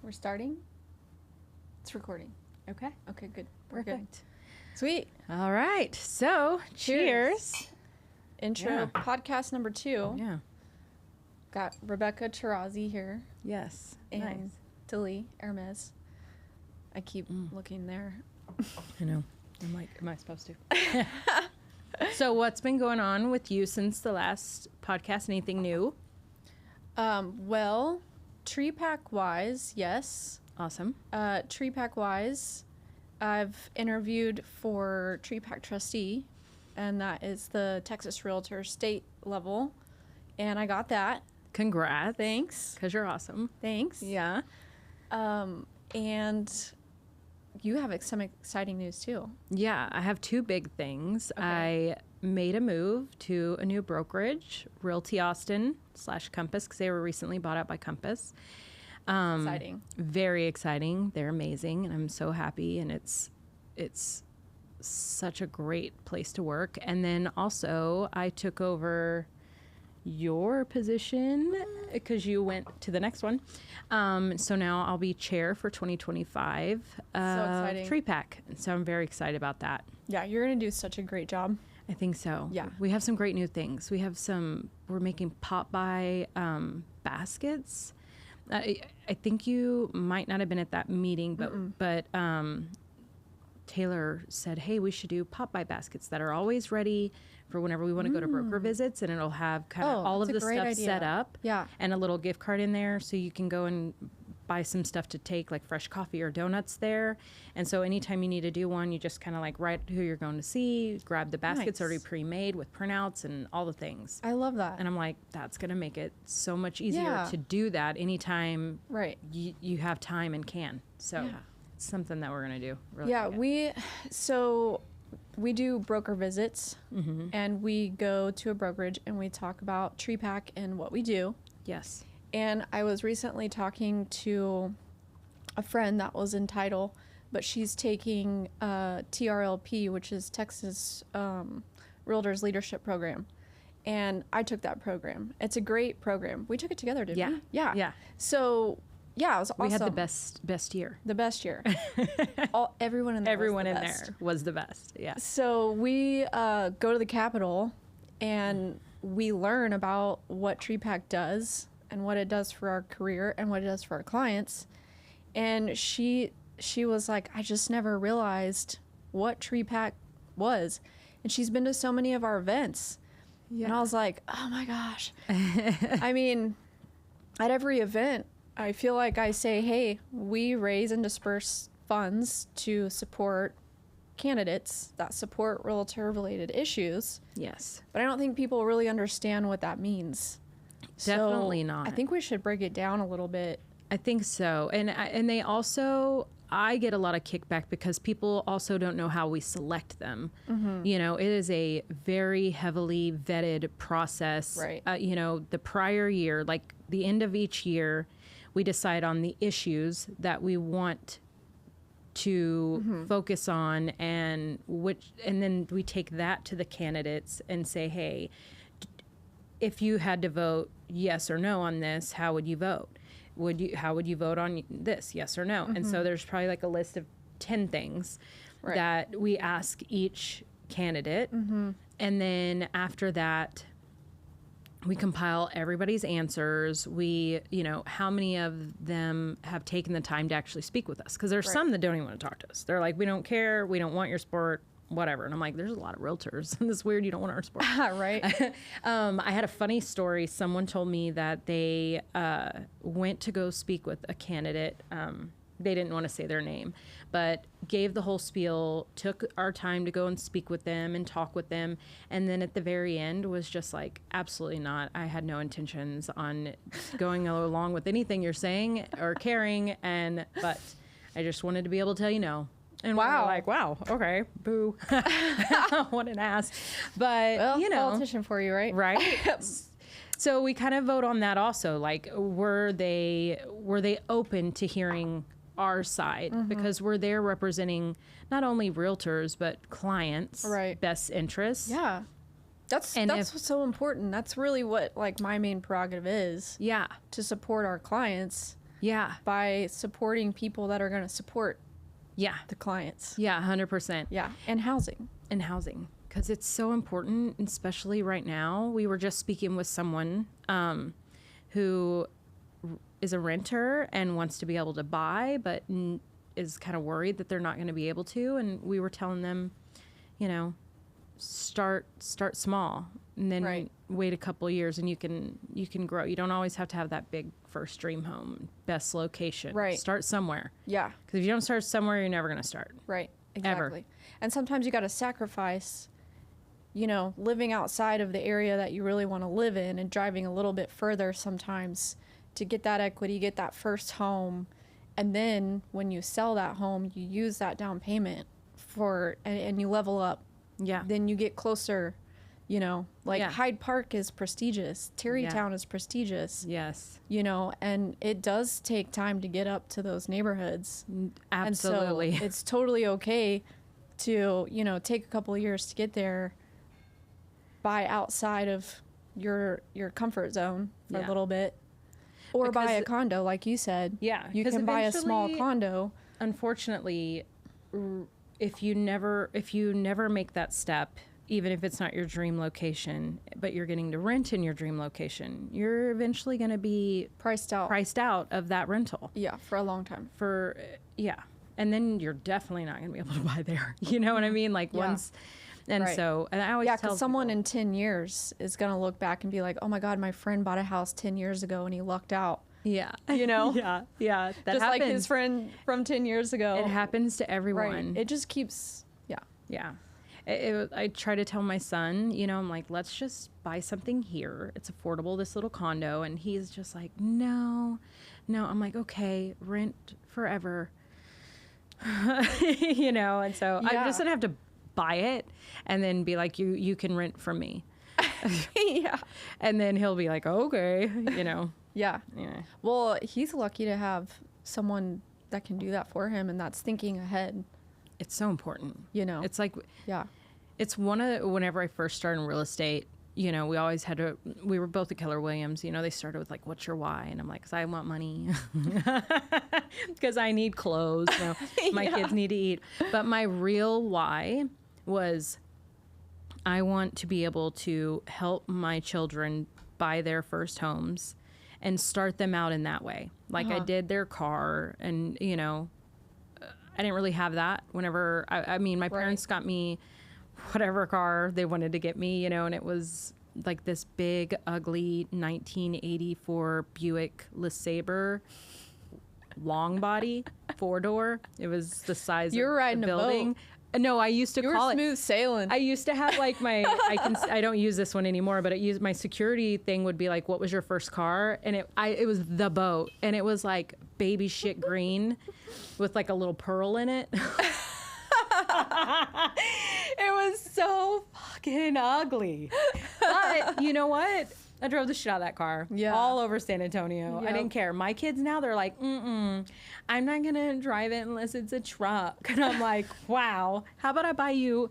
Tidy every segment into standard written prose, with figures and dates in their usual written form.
We're starting? It's recording. Okay. Okay, good. Perfect. We're good. Sweet. All right. So, cheers. Intro podcast number 2. Yeah. Got Rebecca Taurozzi here. Yes. And Nice. Deleigh, Hermes. I keep looking there. I know. I'm like, am I supposed to? So, what's been going on with you since the last podcast? Anything new? Well, TREPAC wise, yes. Awesome. TREPAC wise, I've interviewed for TREPAC trustee, and that is the Texas Realtor state level, and I got that. Congrats. Thanks. Because you're awesome. Thanks. Yeah. And you have some exciting news too. Yeah. I have two big things. Okay. I made a move to a new brokerage, Realty Austin / Compass, because they were recently bought out by Compass. Exciting. Very exciting. They're amazing, and I'm so happy. And it's such a great place to work. And then also, I took over your position because you went to the next one. So now I'll be chair for 2025. So exciting. TREPAC. So I'm very excited about that. Yeah, you're going to do such a great job. I think so. Yeah. We have some great new things. We're making pop-by baskets. I think you might not have been at that meeting, but Taylor said, hey, we should do pop-by baskets that are always ready for whenever we want to go to broker visits, and it'll have kind of all of the stuff set up. Yeah. And a little gift card in there so you can go and buy some stuff to take, like fresh coffee or donuts there. And so anytime you need to do one, you just kind of like write who you're going to see, grab the baskets Nice. already pre-made with printouts and all the things. I love that. And I'm like, that's going to make it so much easier Yeah. to do that anytime Right. you have time and can. So Yeah. it's something that we're going to do. Really Yeah, like it. we do broker visits, and we go to a brokerage and we talk about TREPAC and what we do. Yes. And I was recently talking to a friend that was in title, but she's taking TRLP, which is Texas Realtors Leadership Program. And I took that program. It's a great program. We took it together, didn't we? Yeah. Yeah. So, yeah, it was awesome. We had the best year. The best year. Everyone in there Everyone was the in best. there was the best. Yeah. So we go to the Capitol and we learn about what TREPAC does and what it does for our career and what it does for our clients. And she was like, I just never realized what TREPAC was. And she's been to so many of our events. Yeah. And I was like, oh my gosh. I mean, at every event, I feel like I say, hey, we raise and disperse funds to support candidates that support realtor-related issues. Yes. But I don't think people really understand what that means. Definitely So not. I think we should break it down a little bit. I think so. And they also, I get a lot of kickback because people also don't know how we select them. You know, it is a very heavily vetted process. Right. You know, the prior year, like the end of each year, we decide on the issues that we want to focus on, and then we take that to the candidates and say, hey, if you had to vote yes or no on this, how would you vote? How would you vote on this, yes or no? And so there's probably like a list of 10 things Right. that we ask each candidate. And then after that, we compile everybody's answers. How many of them have taken the time to actually speak with us? Because there's some that don't even want to talk to us. They're like, we don't care. We don't want your support, whatever. And I'm like, there's a lot of realtors. And it's weird you don't want our support. Right. I had a funny story. Someone told me that they went to go speak with a candidate. They didn't want to say their name, but gave the whole spiel, took our time to go and speak with them and talk with them. And then at the very end was just like, absolutely not. I had no intentions on going along with anything you're saying or caring. But I just wanted to be able to tell you no. And we were Wow. like, wow, okay, boo. What an ass. But, Well, you know. politician for you, right? Right? So we kind of vote on that also. Like, were they open to hearing our side? Because we're there representing not only realtors, but clients' Right. best interests. Yeah. That's what's so important. That's really what like my main prerogative is, Yeah. to support our clients. Yeah. by supporting people that are going to support Yeah. the clients. Yeah, 100%. Yeah. And housing. And housing, because it's so important, especially right now. We were just speaking with someone who is a renter and wants to be able to buy, but is kind of worried that they're not going to be able to. And we were telling them, you know, start small, and then wait a couple of years, and you can grow. You don't always have to have that big first dream home, best location. Right. Start somewhere. Yeah. Because if you don't start somewhere, you're never going to start. Right. Exactly. Ever. And sometimes you got to sacrifice, you know, living outside of the area that you really want to live in and driving a little bit further sometimes to get that equity, get that first home. And then when you sell that home, you use that down payment and you level up. Yeah. Then you get closer, you know, like Hyde Park is prestigious. Tarrytown is prestigious. Yes. You know, and it does take time to get up to those neighborhoods. Absolutely. And so it's totally okay to, you know, take a couple of years to get there, buy outside of your comfort zone for a little bit, or buy a condo, like you said. Yeah. You can buy a small condo. Unfortunately, if you never make that step, even if it's not your dream location, but you're getting to rent in your dream location, you're eventually going to be priced out of that rental. Yeah, for a long time. And then you're definitely not going to be able to buy there. You know what I mean? Like once, and so, and I always tell because someone in 10 years is going to look back and be like, oh my God, my friend bought a house 10 years ago and he lucked out. Yeah. You know? Yeah. That just happens. like his friend from 10 years ago. It happens to everyone. Right. It just keeps, Yeah. I try to tell my son, you know, I'm like, let's just buy something here. It's affordable, this little condo. And he's just like, no. I'm like, okay, rent forever. You know, and so I'm just going to have to buy it and then be like, you can rent from me. Yeah. And then he'll be like, okay, you know. Yeah. Well, he's lucky to have someone that can do that for him, and that's thinking ahead. It's so important. You know. It's like, it's whenever I first started in real estate, you know, we were both at Keller Williams, you know, they started with like, what's your why? And I'm like, 'cause I want money, because I need clothes, you know, my kids need to eat. But my real why was I want to be able to help my children buy their first homes and start them out in that way. Like I did their car, and, you know, I didn't really have that whenever, I mean, my parents got me whatever car they wanted to get me, you know, and it was like this big, ugly 1984 Buick LeSabre long body, 4-door. It was the size You're of riding the building. A boat. No, I used to call it smooth sailing. I used to have like I don't use this one anymore, but my security thing would be like, what was your first car? And it was the boat, and it was like baby shit green with like a little pearl in it. It was so fucking ugly. But you know what? I drove the shit out of that car all over San Antonio. Yep. I didn't care. My kids now, they're like, I'm not going to drive it unless it's a truck. And I'm like, wow, how about I buy you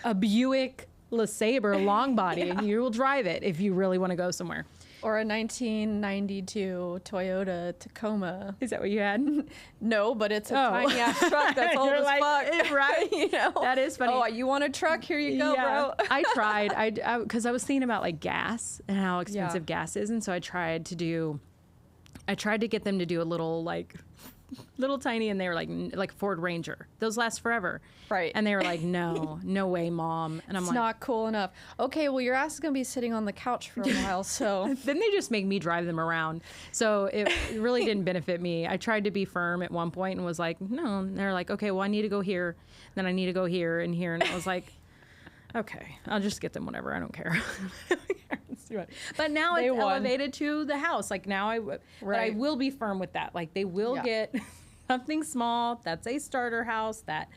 a Buick LeSabre long body and you will drive it if you really want to go somewhere. Or a 1992 Toyota Tacoma. Is that what you had? No, but it's a tiny ass truck that's old as fuck. Right? You know? That is funny. Oh, you want a truck? Here you go, bro. I tried. Because I was thinking about like gas and how expensive gas is, and so I tried to get them to do a little tiny, and they were like Ford Ranger. Those last forever. Right. And they were like, no way, Mom. And I'm it's not cool enough. Okay, well, your ass is going to be sitting on the couch for a while, so. Then they just make me drive them around. So it really didn't benefit me. I tried to be firm at one point and was like, no. And they're like, okay, well, I need to go here. Then I need to go here and here. And I was like, okay, I'll just get them whatever. I don't care. But now it's elevated to the house. Like now but I will be firm with that. Like they will get something small that's a starter house that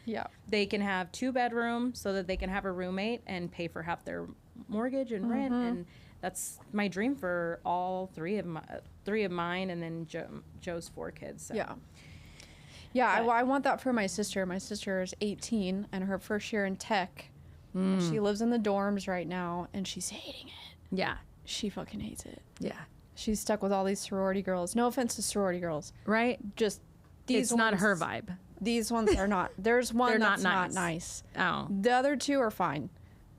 they can have 2 bedrooms so that they can have a roommate and pay for half their mortgage and rent. And that's my dream for all three of mine, and then Joe's 4 kids. So. I want that for my sister. My sister is 18 and her first year in tech. She lives in the dorms right now and she's hating it. Yeah. She fucking hates it. Yeah. She's stuck with all these sorority girls. No offense to sorority girls. Right? Just these It's not ones- her vibe. These ones are not. There's one They're not that's not nice. nice. Oh. The other two are fine.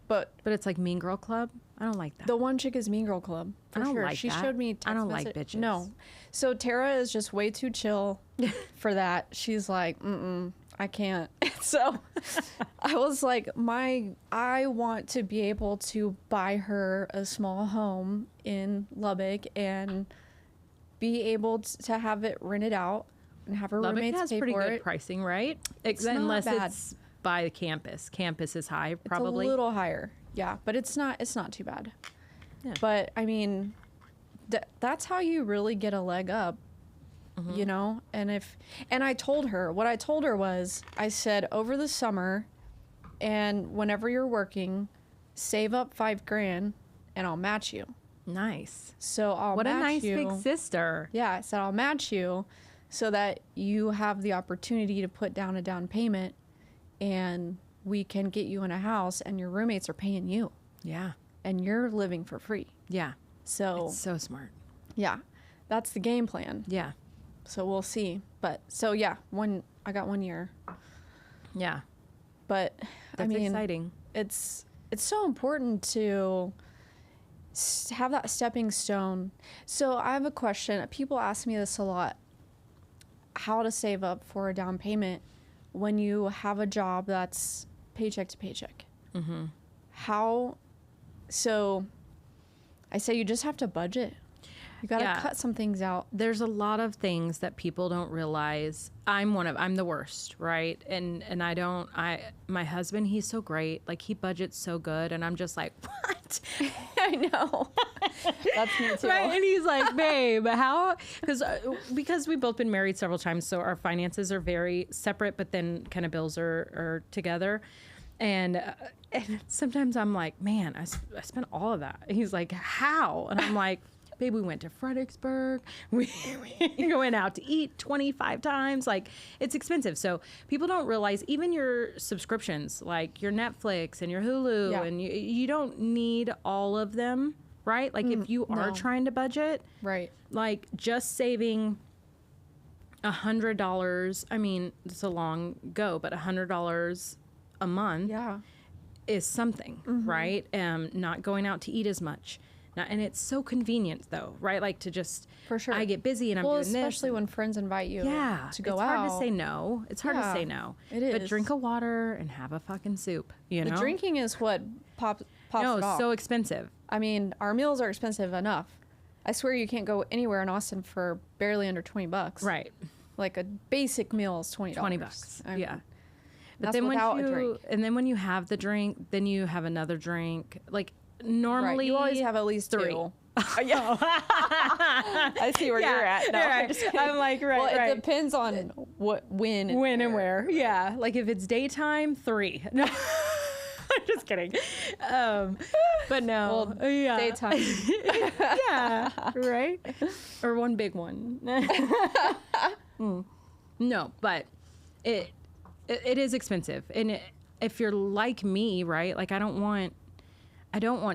But But it's like Mean Girl Club. I don't like that. the one chick is Mean Girl Club. For I don't sure. like She that. showed me text I don't like message- bitches. No. So Tara is just way too chill for that. She's like, I can't. So I was like, I want to be able to buy her a small home in Lubbock and be able to have it rented out and have her Lubbock roommates has pay pretty for good it. pricing, right? not Unless bad. it's by the campus. Campus is high, probably. It's a little higher. Yeah, but it's not too bad. Yeah. But I mean, that's how you really get a leg up, you know? And I told her, what I told her was, I said, over the summer and whenever you're working, save up $5,000 and I'll match you. Nice. So I'll What a match nice you. big sister. Yeah, I said I'll match you so that you have the opportunity to put down a down payment and we can get you in a house and your roommates are paying you Yeah. and you're living for free. Yeah. So, It's so smart. yeah, that's the game plan. Yeah. So we'll see. But so yeah, I got 1 year. Yeah. But That's I mean, exciting. it's so important to have that stepping stone. So I have a question. People ask me this a lot. How to save up for a down payment when you have a job that's paycheck to paycheck. How, so I say you just have to budget. You got to Yeah. cut some things out. There's a lot of things that people don't realize. I'm the worst, right? And my husband, he's so great. Like he budgets so good. And I'm just like, what? I know. That's me too. Right? And he's like, babe, how? Because we've both been married several times. So our finances are very separate, but then kind of bills are together. And sometimes I'm like, man, I spent all of that. And he's like, how? And I'm like, babe, we went to Fredericksburg. We went out to eat 25 times. Like, it's expensive. So people don't realize even your subscriptions, like your Netflix and your Hulu, Yeah. and you don't need all of them, right? Like, if you are no. trying to budget, Right. like just saving $100, I mean, it's a long go, but $100 a month Yeah. is something, right? Not going out to eat as much. And it's so convenient though, right? Like to just, For sure. I get busy and I'm doing this. especially when friends invite you Yeah, to go it's out. hard to say no. It's hard to Yeah, say no. it But is. drink a water and have a fucking soup, you The know? drinking is what pops No, it it's off. so expensive. I mean, our meals are expensive enough. I swear you can't go anywhere in Austin for barely under $20. Right. Like a basic meal is $20. $20. I mean, Yeah. that's then without when a drink. and then when you have the drink, then you have another drink. Like normally Right. You always have at least 3. two. Yeah. I see where you're at. No, yeah, I'm just kidding. I'm like, right, Well, right. it depends on when And where. Yeah. Like if it's daytime, 3. No. I'm just kidding. But no. Well, yeah. daytime. Yeah. Right. Or one big one. No, but it is expensive. And if you're like me, right? Like I don't want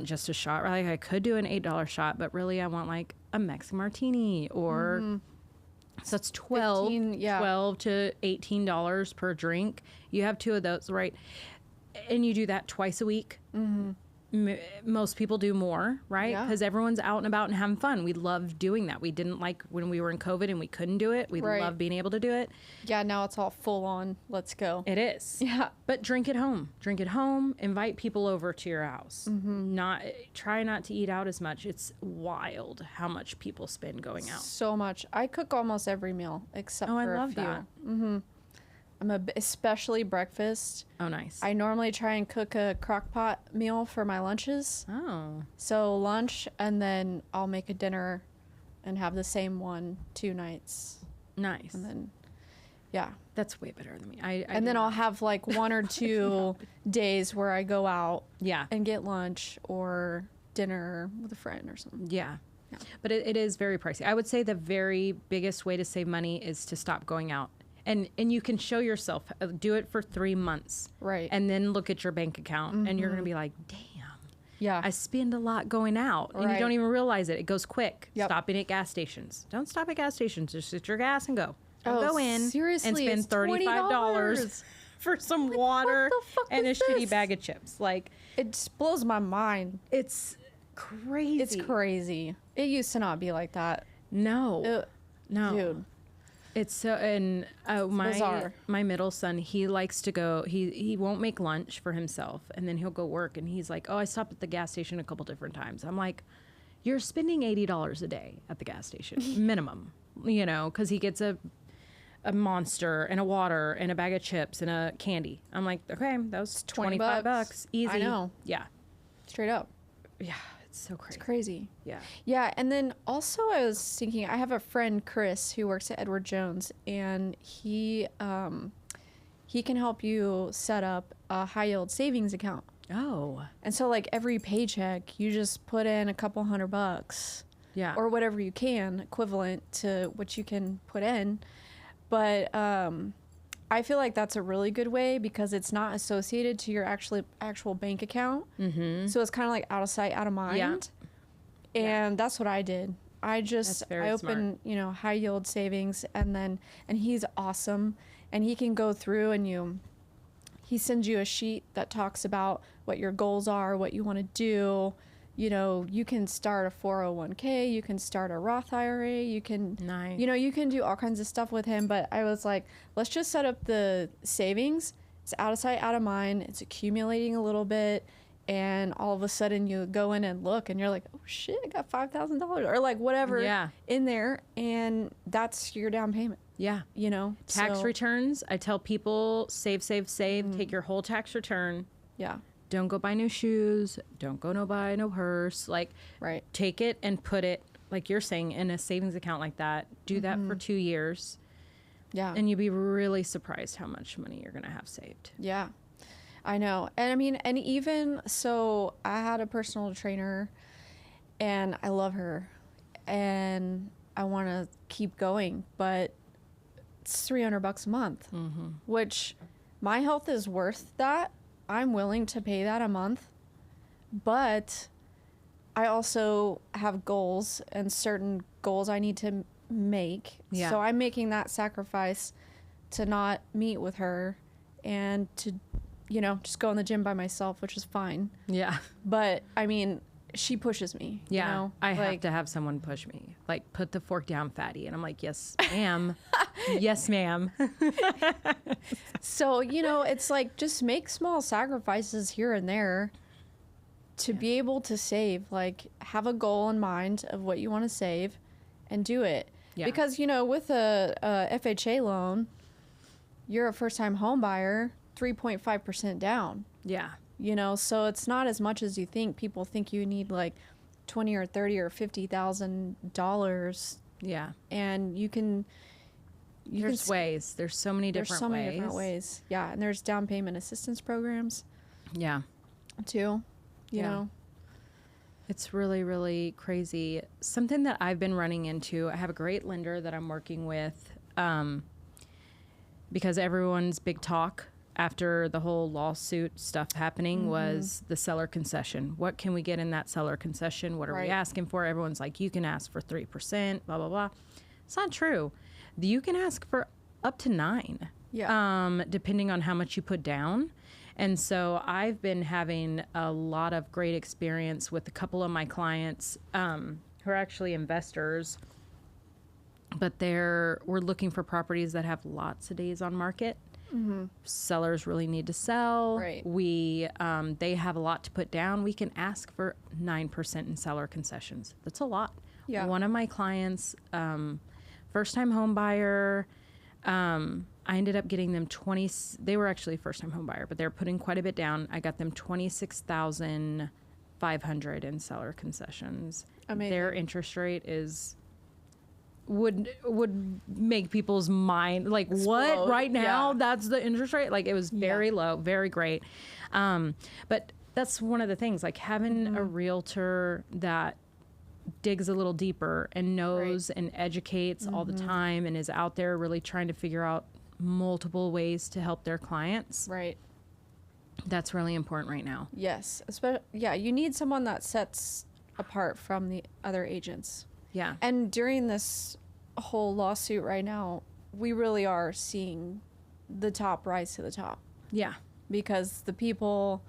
just a shot. Right? Like I could do an $8 shot, but really I want like a Mexican martini or so it's 15, yeah. $12 to $18 per drink. You have 2 of those, right? And you do that twice a week. Most people do more, right? Yeah. Because everyone's out and about and having fun. We love doing that. We didn't like when we were in COVID and we couldn't do it. We Right. love being able to do it. Yeah, now it's all full on. Let's go. It is. Yeah. But drink at home. Drink at home. Invite people over to your house. Try not to eat out as much. It's wild how much people spend going out. So much. I cook almost every meal except Oh, I for love a few. that. Especially breakfast. Oh, nice. I normally try and cook a crock pot meal for my lunches. Oh, So lunch, and then I'll make a dinner and have the same one 2 nights. nice. And then, yeah. That's way better than me. And then I'll have like 1 or 2 days where I go out yeah. and get lunch or dinner with a friend or something. Yeah. But it is very pricey. I would say the very biggest way to save money is to stop going out. And you can show yourself, do it for 3 months. Right. And then look at your bank account and you're going to be like, damn. Yeah. I spend a lot going out, and you Right. don't even realize it. It goes quick. Yep. Stopping at gas stations. Don't stop at gas stations. Just get your gas and go. Don't Oh, go in seriously, and it's spend $35 for some water what the fuck and a is shitty this? bag of chips. Like, It just blows my mind. it's crazy. It's crazy. It used to not be like that. No. No. Dude. It's so, and bizarre. my middle son, he likes to go, he won't make lunch for himself, and then he'll go work, and he's like, oh, I stopped at the gas station a couple different times. I'm like, you're spending $80 a day at the gas station, minimum, you know, because he gets a Monster and a water and a bag of chips and a candy. I'm like, okay, that was $25. Easy. I know. Yeah. Straight up. Yeah. It's so crazy. It's crazy. Yeah. Yeah, and then also I was thinking, I have a friend, Chris, who works at Edward Jones, and he can help you set up a high yield savings account. Oh. And so like every paycheck, you just put in a couple $100 Yeah. or whatever you can, equivalent to what you can put in. But I feel like that's a really good way because it's not associated to your actual bank account. Mm-hmm. So it's kind of like out of sight, out of mind. Yeah. And that's what I did. I very opened, high yield savings, and he's awesome, and he can go through and he sends you a sheet that talks about what your goals are, what you want to do. You can start a 401k, you can start a Roth IRA, you can, Nice. you can do all kinds of stuff with him. But I was like, let's just set up the savings. It's out of sight, out of mind. It's accumulating a little bit. And all of a sudden you go in and look and you're like, oh shit, I got $5,000 or like whatever in there. And that's your down payment, Yeah. Tax So, returns. I tell people save. Take your whole tax return. Yeah. Don't go buy new shoes. Don't go buy no purse. Like, Right. take it and put it, like you're saying, in a savings account like that. Do that for 2 years. Yeah. And you'd be really surprised how much money you're going to have saved. Yeah, I know. And I mean, and even so, I had a personal trainer and I love her and I want to keep going, but it's $300 a month, which my health is worth that. I'm willing to pay that a month, but I also have goals and certain goals I need to make. Yeah. So I'm making that sacrifice to not meet with her and to, just go in the gym by myself, which is fine. Yeah. But I mean, she pushes me. Yeah. I have like, to have someone push me. Like, put the fork down, fatty. And I'm like, yes, ma'am. Yes, ma'am. So, it's like just make small sacrifices here and there to be able to save. Like, have a goal in mind of what you want to save and do it. Yeah. Because, with a FHA loan, you're a first-time home buyer, 3.5% down. Yeah. So it's not as much as you think. People think you need like $20 or $30 or $50,000. Yeah. And you can. There's ways. There's so many different ways. There's so many different ways. Yeah, and there's down payment assistance programs. Yeah. Too. You know. It's really, really crazy. Something that I've been running into, I have a great lender that I'm working with, because everyone's big talk after the whole lawsuit stuff happening was the seller concession. What can we get in that seller concession? What are we asking for? Everyone's like, you can ask for 3%, blah, blah, blah. It's not true. You can ask for up to 9%, depending on how much you put down. And so I've been having a lot of great experience with a couple of my clients who are actually investors, but we're looking for properties that have lots of days on market. Sellers really need to sell. Right. They have a lot to put down. We can ask for 9% in seller concessions. That's a lot. Yeah. One of my clients, first-time home buyer, I ended up getting them they were actually a first-time home buyer, but they're putting quite a bit down. I got them $26,500 in seller concessions. Amazing. Their interest rate would make people's mind like, Explode. what right now? Yeah. That's the interest rate. Like, it was very low, very great. But that's one of the things, like having a realtor that digs a little deeper and knows and educates all the time and is out there really trying to figure out multiple ways to help their clients. Right. That's really important right now. Yes. Yeah, you need someone that sets apart from the other agents. Yeah. And during this whole lawsuit right now, we really are seeing the top rise to the top. Yeah. Because the people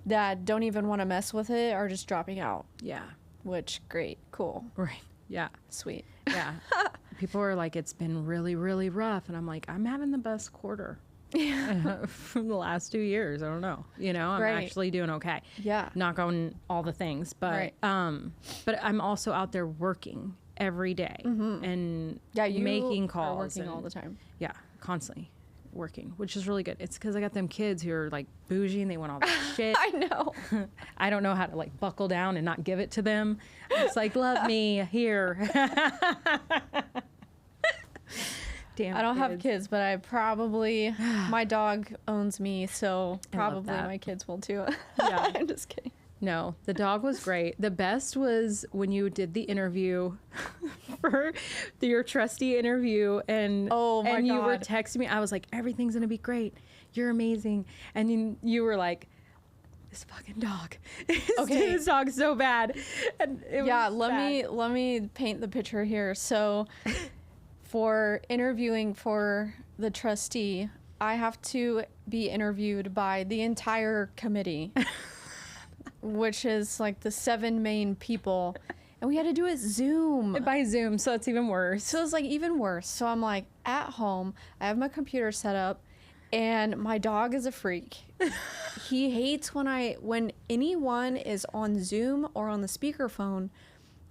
that don't even want to mess with it are just dropping out. Yeah. Which, great, cool. Right. Yeah. Sweet. Yeah. People are like, it's been really, really rough. And I'm like, I'm having the best quarter from the last 2 years. I don't know. I'm actually doing okay. Yeah. Not on all the things, but but I'm also out there working every day and making calls. Working all the time. Yeah, constantly working, which is really good. It's because I got them kids who are like bougie and they want all that shit. I know. I don't know how to like buckle down and not give it to them. It's like, love me here. Damn, I don't have kids, but I probably, my dog owns me, so probably my kids will too. Yeah. I'm just kidding. No, the dog was great. The best was when you did the interview for your trustee interview and you were texting me. I was like, everything's going to be great. You're amazing. And you were like, this fucking dog. This dog's so bad. And it was let me paint the picture here. So for interviewing for the trustee, I have to be interviewed by the entire committee. Which is like the 7 main people. And we had to do it Zoom. By Zoom, so it's even worse. So it's like even worse. So I'm like at home, I have my computer set up, and my dog is a freak. He hates when anyone is on Zoom or on the speakerphone.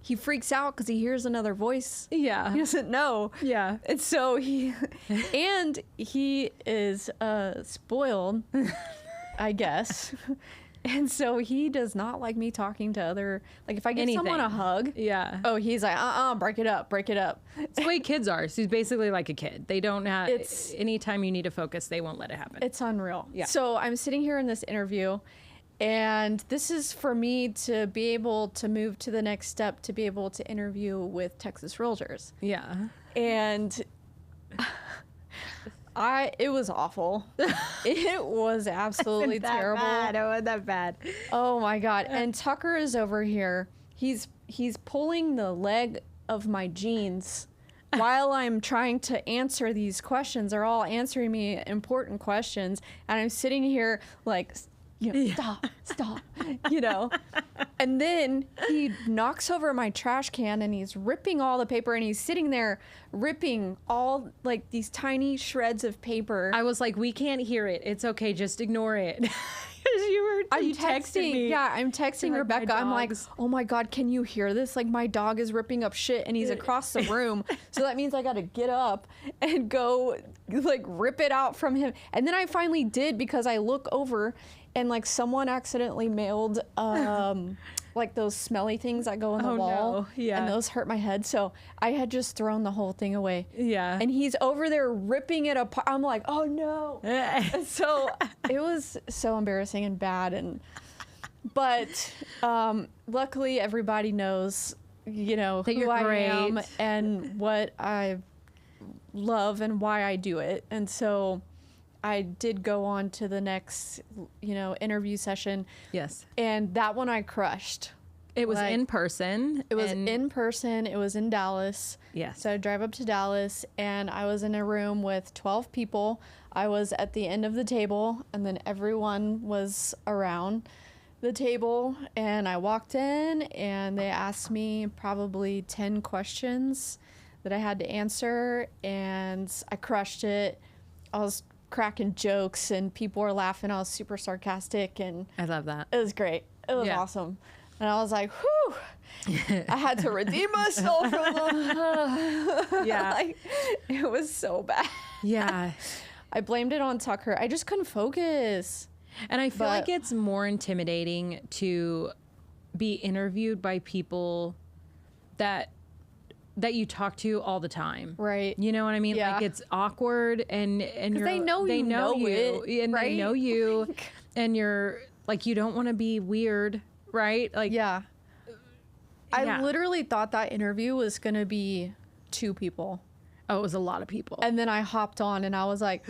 He freaks out because he hears another voice. Yeah. He doesn't know. Yeah. And so he is spoiled, I guess. And so he does not like me talking to other, like if I give someone a hug. Yeah. Oh, he's like, break it up. It's the way kids are. So he's basically like a kid. They don't have, anytime you need to focus, they won't let it happen. It's unreal. Yeah. So I'm sitting here in this interview, and this is for me to be able to move to the next step, to be able to interview with Texas Realtors. Yeah. And it was awful. It was absolutely terrible. It wasn't that bad. Oh my God. And Tucker is over here. He's pulling the leg of my jeans while I'm trying to answer these questions. They're all answering me important questions. And I'm sitting here like, stop, And then he knocks over my trash can and he's ripping all the paper, and he's sitting there ripping all like these tiny shreds of paper. I was like, we can't hear it. It's okay. Just ignore it. I'm texting. Yeah, I'm texting Rebecca. I'm like, oh my God, can you hear this? Like my dog is ripping up shit and he's across the room. So that means I got to get up and go like rip it out from him. And then I finally did, because I look over and like someone accidentally mailed like those smelly things that go on the wall. No. Yeah. And those hurt my head. So I had just thrown the whole thing away. Yeah. And he's over there ripping it apart. I'm like, oh no. And so it was so embarrassing and bad. But luckily everybody knows, that who I am and what I love and why I do it. And so I did go on to the next, interview session. Yes. And that one I crushed. It was in person. It was in person. It was in Dallas. Yes. So I drive up to Dallas, and I was in a room with 12 people. I was at the end of the table, and then everyone was around the table. And I walked in, and they asked me probably 10 questions that I had to answer, and I crushed it. I was cracking jokes and people were laughing. I was super sarcastic, and I love that. It was great. It was awesome. And I was like, whew, I had to redeem myself from the like, it was so bad. Yeah. I blamed it on Tucker. I just couldn't focus. And I feel like it's more intimidating to be interviewed by people that you talk to all the time. Right. You know what I mean? Yeah. Like it's awkward and they know you know it, and right? they know you and you're like, you don't want to be weird, right? Like, yeah. I literally thought that interview was going to be 2 people. Oh, it was a lot of people. And then I hopped on and I was like,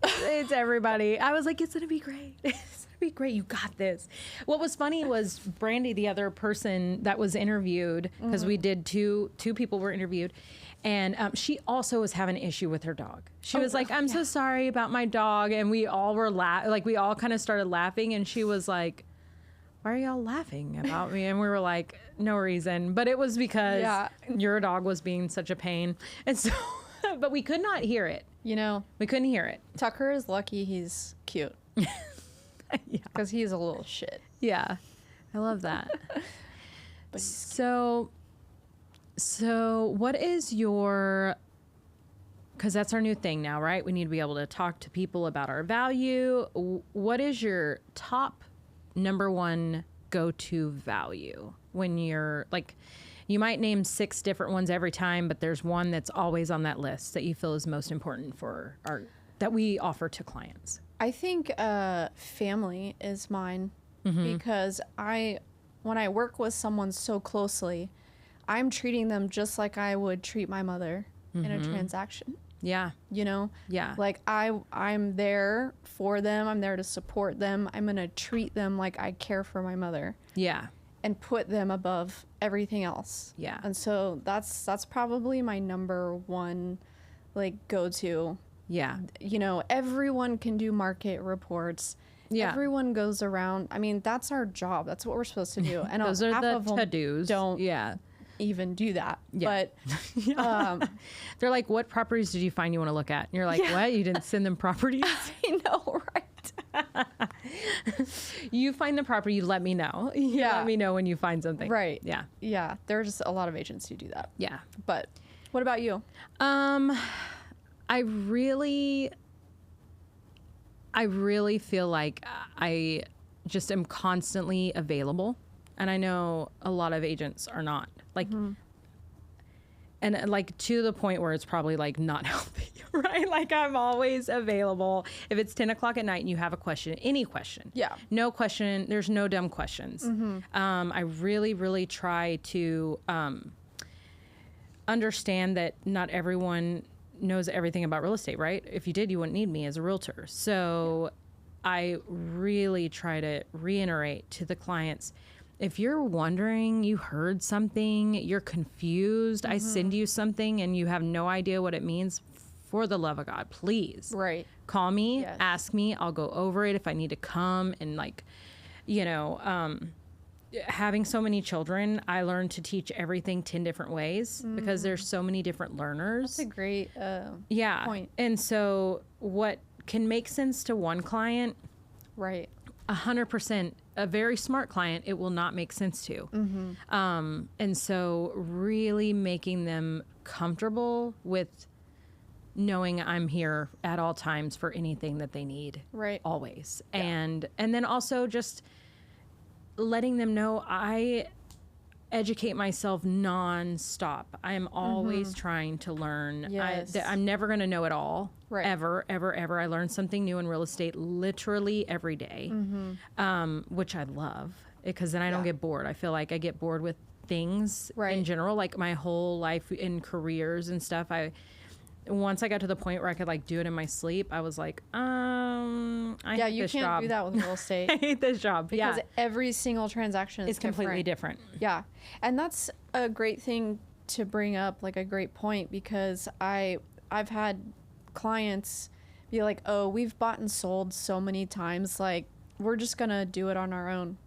It's everybody. I was like, it's gonna be great. It's gonna be great. You got this. What was funny was Brandy, the other person that was interviewed, because we did two people were interviewed, and she also was having an issue with her dog. She was like, I'm so sorry about my dog, and we all were we all kind of started laughing, and she was like, why are y'all laughing about me? And we were like, no reason, but it was because your dog was being such a pain, and so. But we could not hear it. You know, we couldn't hear it. Tucker is lucky he's cute. Because he's a little shit. Yeah. I love that. So what is your, because that's our new thing now, right? We need to be able to talk to people about our value. What is your top number one go-to value when you're like, you might name 6 different ones every time, but there's one that's always on that list that you feel is most important for that we offer to clients. I think family is mine because when I work with someone so closely, I'm treating them just like I would treat my mother in a transaction. Yeah. You know? Yeah. Like I'm there for them. I'm there to support them. I'm going to treat them like I care for my mother. Yeah. And put them above everything else. Yeah. And so that's probably my number one, like, go-to. Yeah. You know, everyone can do market reports. Yeah. Everyone goes around. I mean, that's our job. That's what we're supposed to do. And those are the to-dos. Don't even do that. Yeah. But they're like, what properties did you find you want to look at? And you're like, what? You didn't send them properties? I know, right? You find the property, you let me know. You let me know when you find something. Right. Yeah. Yeah. There's a lot of agents who do that. Yeah. But what about you? I really feel like I just am constantly available. And I know a lot of agents are not. Like, and like to the point where it's probably like not healthy, right? Like I'm always available. If it's 10 o'clock at night and you have a question, any question. Yeah. No question. There's no dumb questions. I really, really try to understand that not everyone knows everything about real estate, right? If you did, you wouldn't need me as a realtor. So I really try to reiterate to the clients, if you're wondering, you heard something, you're confused, I send you something and you have no idea what it means, for the love of God, please. Right. Call me, ask me, I'll go over it if I need to come. And like, you know, having so many children, I learned to teach everything 10 different ways because there's so many different learners. That's a great point. And so what can make sense to one client, right, 100%, a very smart client, it will not make sense to. And so really making them comfortable with knowing I'm here at all times for anything that they need. Right. Always. Yeah. And then also just letting them know I educate myself nonstop. I am always trying to learn. Yes. I'm never going to know it all. Right. Ever. I learn something new in real estate literally every day, which I love because then I don't get bored. I feel like I get bored with things in general, like my whole life in careers and stuff. Once I got to the point where I could like do it in my sleep, I was like, I hate this job. You can't do that with real estate. I hate this job. Because every single transaction is completely different. Yeah. And that's a great thing to bring up, like a great point, because I've had clients be like, oh, we've bought and sold so many times, like we're just going to do it on our own.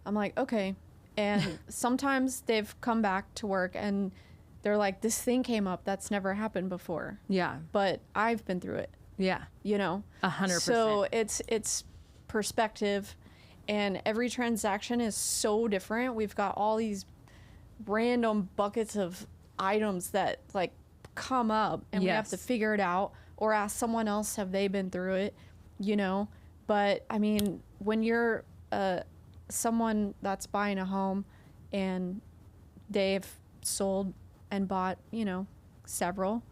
I'm like, okay. And sometimes they've come back to work and they're like, this thing came up that's never happened before. Yeah. But I've been through it. Yeah. You know? 100%. So it's perspective, and every transaction is so different. We've got all these random buckets of items that like come up, and we have to figure it out or ask someone else, have they been through it, you know? But I mean, when you're someone that's buying a home and they've sold and bought, you know, several,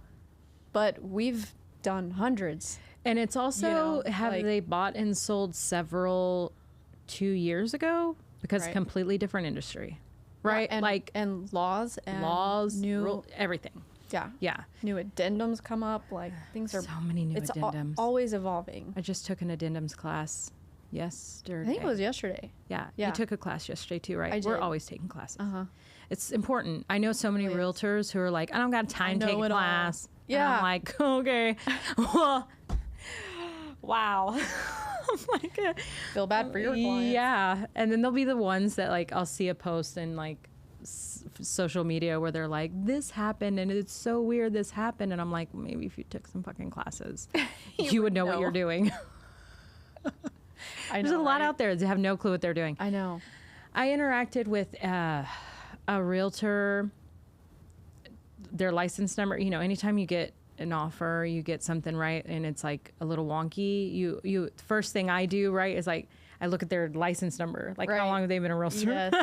but we've done hundreds. And it's also, you know, have they bought and sold several 2 years ago? Because completely different industry, right? Yeah, and, like, and laws, new everything. Yeah. Yeah. New addendums come up. Like things are So many new addendums. Always evolving. I just took an addendums class yesterday. I think it was yesterday. Yeah. Yeah. You took a class yesterday too, right? I did. We're always taking classes. Uh-huh. It's important. I know so many Always. realtors who are like, I don't got time to take a class. Yeah. And I'm like, okay. Well, wow. I'm like, Feel bad for your clients. yeah. And then there'll be the ones that like, I'll see a post in like social media where they're like, this happened and it's so weird this happened. And I'm like, maybe if you took some fucking classes, you would know what you're doing. I know, There's a lot right? out there that have no clue what they're doing. I know. I interacted with a realtor, their license number, you know, anytime you get an offer, you get something right and it's like a little wonky, you first thing I do, right, is like I look at their license number, like how long have they been a realtor? Yes.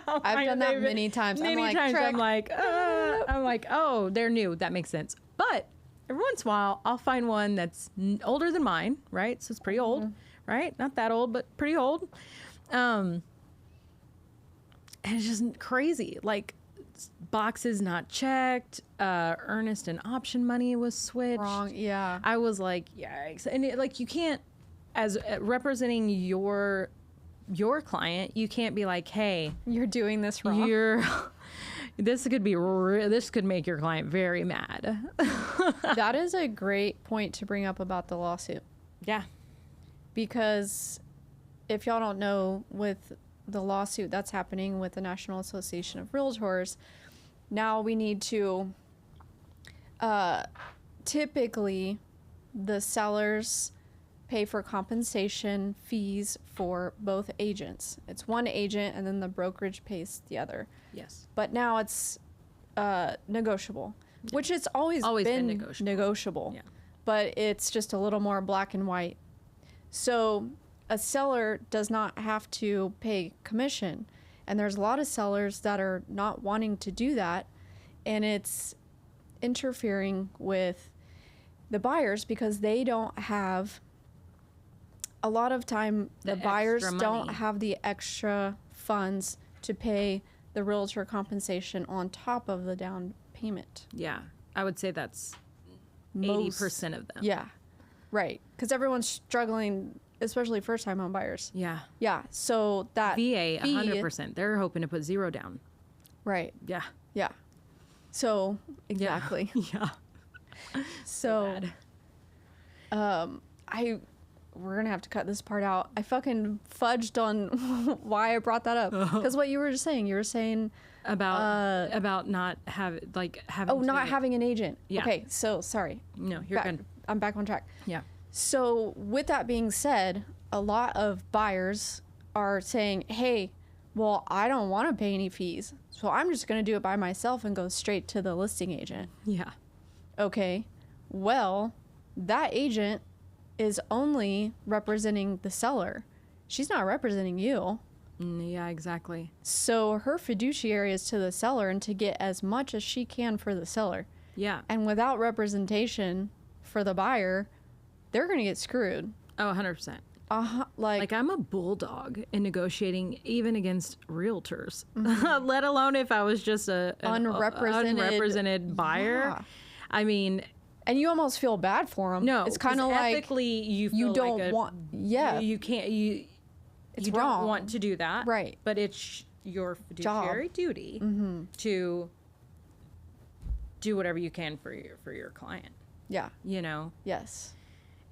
I've done that many times. I'm like, oh, they're new. That makes sense. But every once in a while, I'll find one that's older than mine, right? So it's pretty old, right? Not that old, but pretty old. And it's just crazy. Like boxes not checked, earnest and option money was switched. Wrong. Yeah. I was like, yikes. And like, you can't, as representing your client, you can't be like, hey, You're doing this wrong. this could make your client very mad. That is a great point to bring up about the lawsuit. Yeah. Because if y'all don't know, with the lawsuit that's happening with the National Association of Realtors, now we need to, typically the sellers pay for compensation fees for both agents. It's one agent and then the brokerage pays the other. Yes. But now it's negotiable, which it's always been negotiable. Yeah. But it's just a little more black and white. So a seller does not have to pay commission. And there's a lot of sellers that are not wanting to do that. And it's interfering with the buyers because they don't have, a lot of time, the buyers don't have the extra funds to pay the realtor compensation on top of the down payment. Yeah. I would say that's 80% of them. Yeah. Right. Because everyone's struggling, especially first-time home buyers. Yeah. Yeah. So that VA, 100%. They're hoping to put zero down. Right. Yeah. Yeah. So exactly. Yeah. So we're gonna have to cut this part out. I fucking fudged on why I brought that up. Because what you were just saying, about not having having an agent. Yeah. Okay, so sorry. No, you're good. I'm back on track. Yeah. So with that being said, a lot of buyers are saying, hey, well, I don't want to pay any fees, so I'm just going to do it by myself and go straight to the listing agent. Yeah. Okay, well, that agent is only representing the seller. She's not representing you. Yeah, exactly. So her fiduciary is to the seller and to get as much as she can for the seller. Yeah. And without representation for the buyer, they're going to get screwed. Oh, 100%. Like I'm a bulldog in negotiating even against realtors, let alone if I was just an unrepresented buyer. Yeah. I mean, and you almost feel bad for them. no, it's kind of like ethically you don't want. Yeah, you can't. It's you wrong. don't want to do that, right? But it's your fiduciary duty to do whatever you can for your client. Yeah. You know. Yes.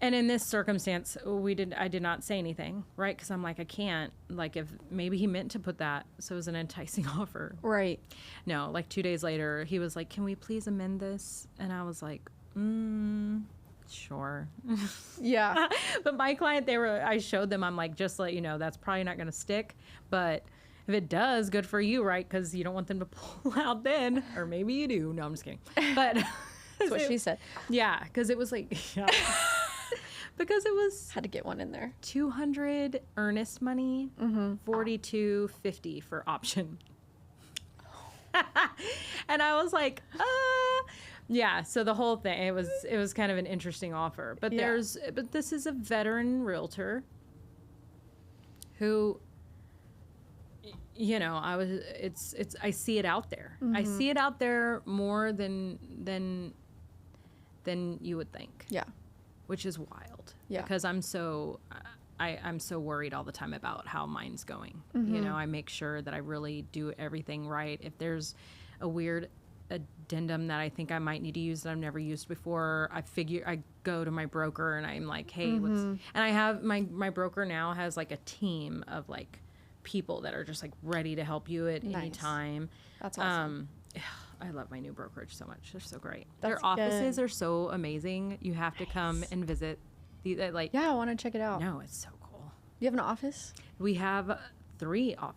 And in this circumstance, I did not say anything, right? Because I'm like, I can't. Like, if maybe he meant to put that, so it was an enticing offer. Right. No, like 2 days later, he was like, "Can we please amend this?" And I was like, sure. Yeah. But my client, I showed them, I'm like, just to let you know, that's probably not going to stick. But if it does, good for you, right? Because you don't want them to pull out then. Or maybe you do. No, I'm just kidding. But that's what she said. Yeah, because it was like, yeah. Because it was had to get one in there. $200 earnest money, $42.50 for option. And I was like, yeah. So the whole thing, it was kind of an interesting offer. But but this is a veteran realtor who you know, I see it out there. Mm-hmm. I see it out there more than you would think. Yeah. Which is wild. Yeah. Because I'm so worried all the time about how mine's going. Mm-hmm. You know, I make sure that I really do everything right. If there's a weird addendum that I think I might need to use that I've never used before, I go to my broker and I'm like, hey, Mm-hmm. and I have my broker now has like a team of like people that are just like ready to help you at any time. That's awesome. I love my new brokerage so much. They're so great. That's Their offices are so amazing. You have to come and visit. Yeah, I want to check it out. No, it's so cool. You have an office? We have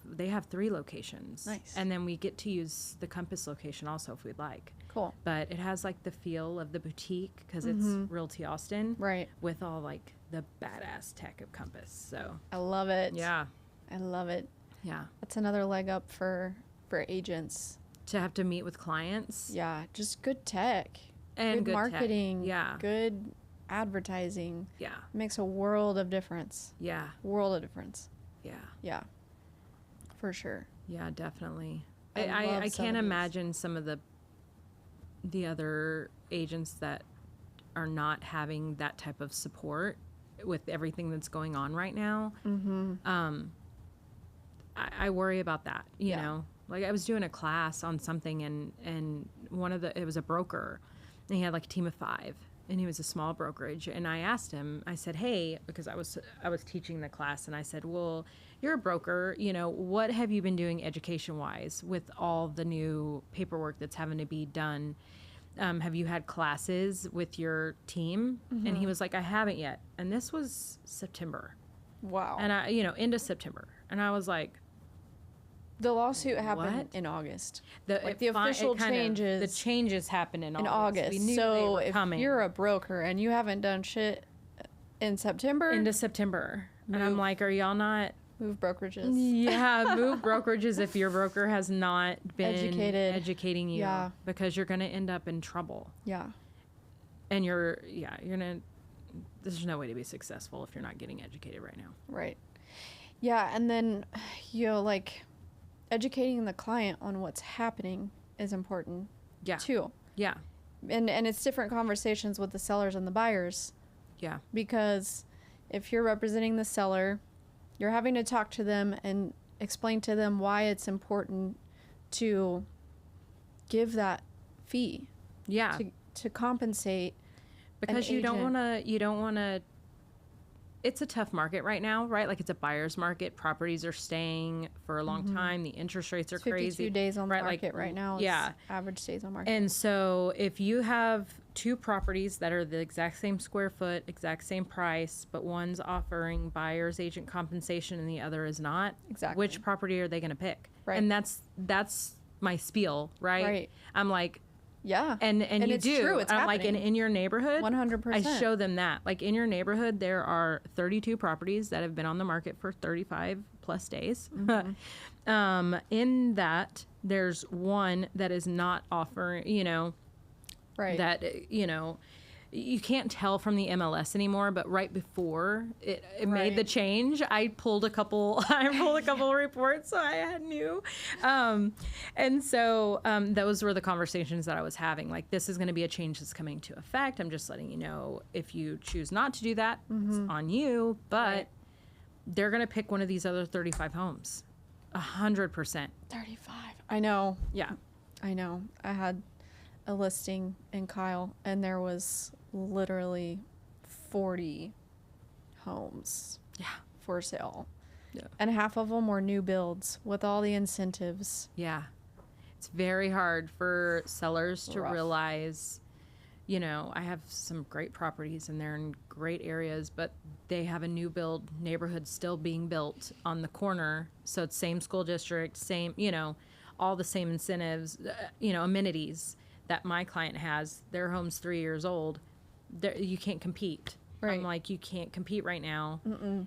they have 3 locations. Nice. And then we get to use the Compass location also if we'd like. Cool. But it has like the feel of the boutique because it's Realty Austin. Right. With all like the badass tech of Compass. So I love it. yeah. I love it. Yeah. That's another leg up for agents. To have to meet with clients. Yeah, just good tech. And good marketing. Tech. Yeah. Good advertising. Yeah. Makes a world of difference. Yeah. World of difference. Yeah. Yeah. For sure. Yeah, definitely. I love I some can't of these. imagine some of the other agents that are not having that type of support with everything that's going on right now. Mm-hmm. I worry about that, you Yeah. know. Like I was doing a class on something and it was a broker and he had like a team of 5 and he was a small brokerage and I asked him, I said, hey, because I was teaching the class and I said, well, you're a broker, you know, what have you been doing education wise with all the new paperwork that's having to be done? Have you had classes with your team? Mm-hmm. And he was like, I haven't yet. And this was September. Wow. And into September. And I was like, the lawsuit happened What? in August. the official changes. The changes happened in August. We knew they So were if coming you're a broker and you haven't done shit in September, into September. And I'm like, are y'all not? move brokerages. Yeah, move brokerages if your broker has not been educating you. Yeah. Because you're going to end up in trouble. Yeah. And there's no way to be successful if you're not getting educated right now. Right. Yeah, and then, like, educating the client on what's happening is important, Yeah. too. Yeah. And it's different conversations with the sellers and the buyers, Yeah. because if you're representing the seller, you're having to talk to them and explain to them why it's important to give that fee, Yeah. to compensate. Because an you don't agent. want to it's a tough market right now, right? Like it's a buyer's market. Properties are staying for a long time. The interest rates are 52 crazy. days on the right? market right now. Yeah. Average days on market. And so if you have 2 properties that are the exact same square foot, exact same price, but one's offering buyer's agent compensation and the other is not, Exactly. which property are they going to pick? Right. And that's my spiel, right? Right. I'm like, Yeah. and you it's do. true. It's I'm like, happening. in your neighborhood, 100%. I show them that. Like in your neighborhood, there are 32 properties that have been on the market for 35 plus days. In that, there's one that is not offering, Right. that, you can't tell from the MLS anymore, but right before it made the Right. change, I pulled a couple reports, so I knew. And so those were the conversations that I was having. Like, this is going to be a change that's coming to effect. I'm just letting you know, if you choose not to do that, it's on you, but Right. they're going to pick one of these other 35 homes. 100%. 35. I know. Yeah. I know. I had a listing in Kyle, and there was literally 40 homes Yeah. for sale. Yeah. And half of them were new builds with all the incentives. Yeah. It's very hard for sellers to Rough. realize, I have some great properties and they're in great areas, but they have a new build neighborhood still being built on the corner. So it's same school district, same, all the same incentives, amenities that my client has. Their home's 3 years old. You can't compete. Right. I'm like, you can't compete right now.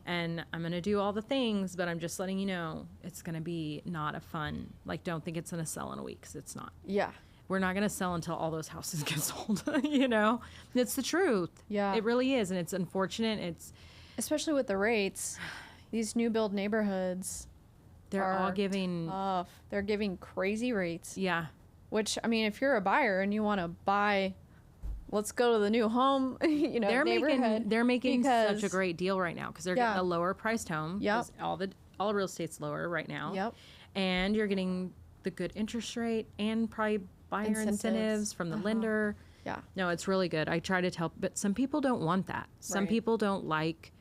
And I'm going to do all the things, but I'm just letting you know it's going to be not a fun, like, don't think it's going to sell in a week, 'cause it's not. Yeah. We're not going to sell until all those houses get sold, It's the truth. Yeah. It really is. And it's unfortunate. Especially with the rates, these new build neighborhoods, They're all giving tough. They're giving crazy rates. Yeah. Which, I mean, if you're a buyer and you want to buy, let's go to the new home, you know, they're making such a great deal right now because they're getting a lower priced home. Yep. All real estate's lower right now. Yep. And you're getting the good interest rate and probably buyer incentives from the lender. Yeah. No, it's really good. I try to tell, but some people don't want that. Some people don't like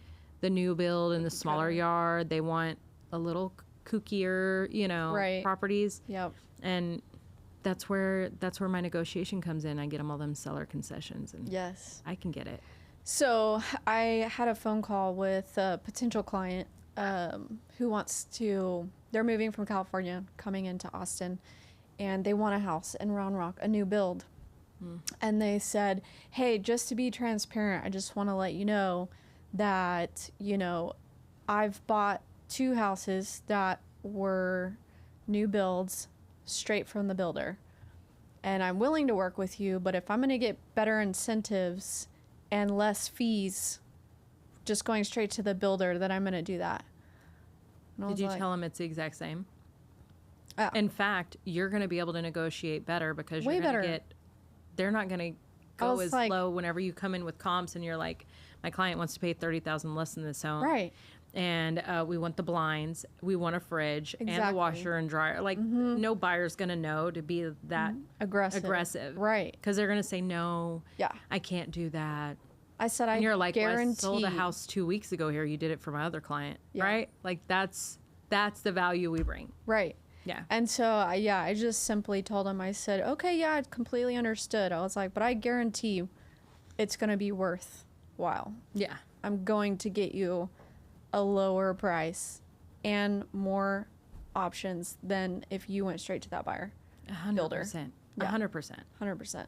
the new build in the smaller yard. They want a little kookier, you know, properties. Yep. And that's where my negotiation comes in. I get them all them seller concessions, and yes, I can get it. So I had a phone call with a potential client who they're moving from California, coming into Austin, and they want a house in Round Rock, a new build. And they said, hey, just to be transparent, I just want to let you know that, you know, I've bought 2 houses that were new builds straight from the builder. And I'm willing to work with you, but if I'm going to get better incentives and less fees just going straight to the builder, then I'm going to do that. Did you tell them it's the exact same? In fact, you're going to be able to negotiate better because you're going to get, they're not going to go as low whenever you come in with comps and you're like, my client wants to pay $30,000 less than this home. Right. And we want the blinds, we want a fridge and the washer and dryer. Like no buyer's going to know to be that aggressive. Right. Because they're going to say, no, I can't do that. I said, and you're like, guarantee. well, I sold a house 2 weeks ago here. You did it for my other client, right? Like that's the value we bring. Right. Yeah. And so, I just simply told him, I said, okay, I completely understood. I was like, but I guarantee it's going to be worthwhile. Yeah. I'm going to get you a lower price and more options than if you went straight to that buyer. 100%. Builder. 100%. 100%.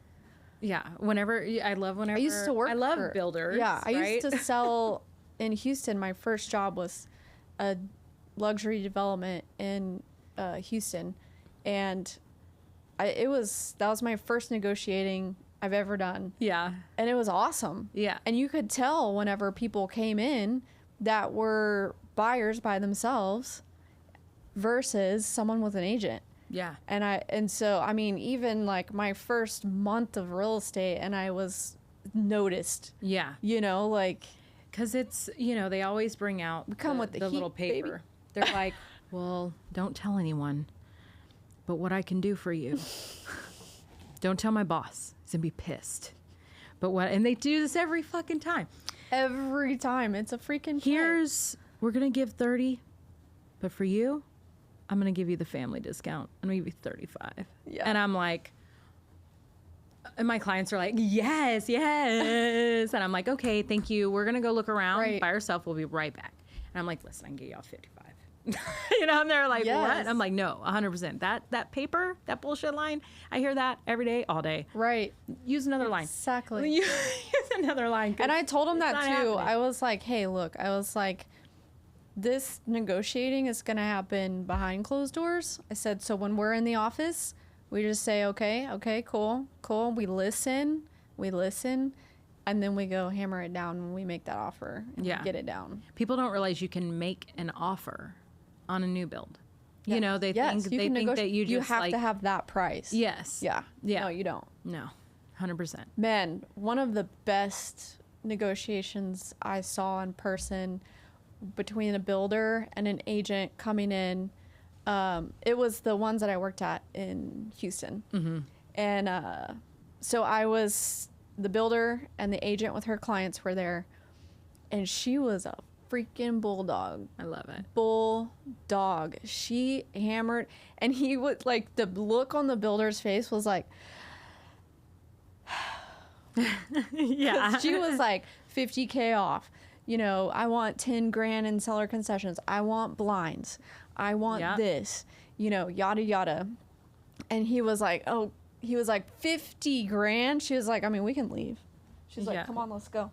Yeah. I used to work I love builders. Yeah. I used to sell in Houston. My first job was a luxury development in Houston. And that was my first negotiating I've ever done. Yeah. And it was awesome. Yeah. And you could tell whenever people came in that were buyers by themselves versus someone with an agent. Yeah. And so, I mean, even like my first month of real estate and I was noticed. Yeah. You know, like. Because it's, you know, they always bring out the little paper. Baby. They're like, well, don't tell anyone, but what I can do for you. Don't tell my boss. He's going to be pissed. But and they do this every fucking time. Every time. It's a freaking we're going to give 30, but for you, I'm going to give you the family discount. I'm going to give you 35. Yeah. And I'm like, and my clients are like, yes. And I'm like, okay, thank you. We're going to go look around by ourselves. We'll be right back. And I'm like, listen, I can get y'all 55. You know, and they're like, what? I'm like, no, 100%. That paper, that bullshit line, I hear that every day, all day. Right. Use another line. Exactly. Use another line. And I told him that too. Happening. I was like, hey, look, this negotiating is going to happen behind closed doors. I said, so when we're in the office, we just say, okay, cool. We listen, and then we go hammer it down when we make that offer and get it down. People don't realize you can make an offer on a new build. Yeah. You know, they think that you have to have that price. Yes. Yeah. No, you don't. No. 100%. Man, one of the best negotiations I saw in person between a builder and an agent coming in, it was the ones that I worked at in Houston. Mm-hmm. And so I was the builder and the agent with her clients were there, and she was a freaking bulldog. I love it. Bulldog. She hammered, and he would, like, the look on the builder's face was like, yeah. She was like, 50K off. You know, I want 10 grand in seller concessions. I want blinds. I want this, you know, yada, yada. And he was like, 50 grand. She was like, I mean, we can leave. She's like, come on, let's go.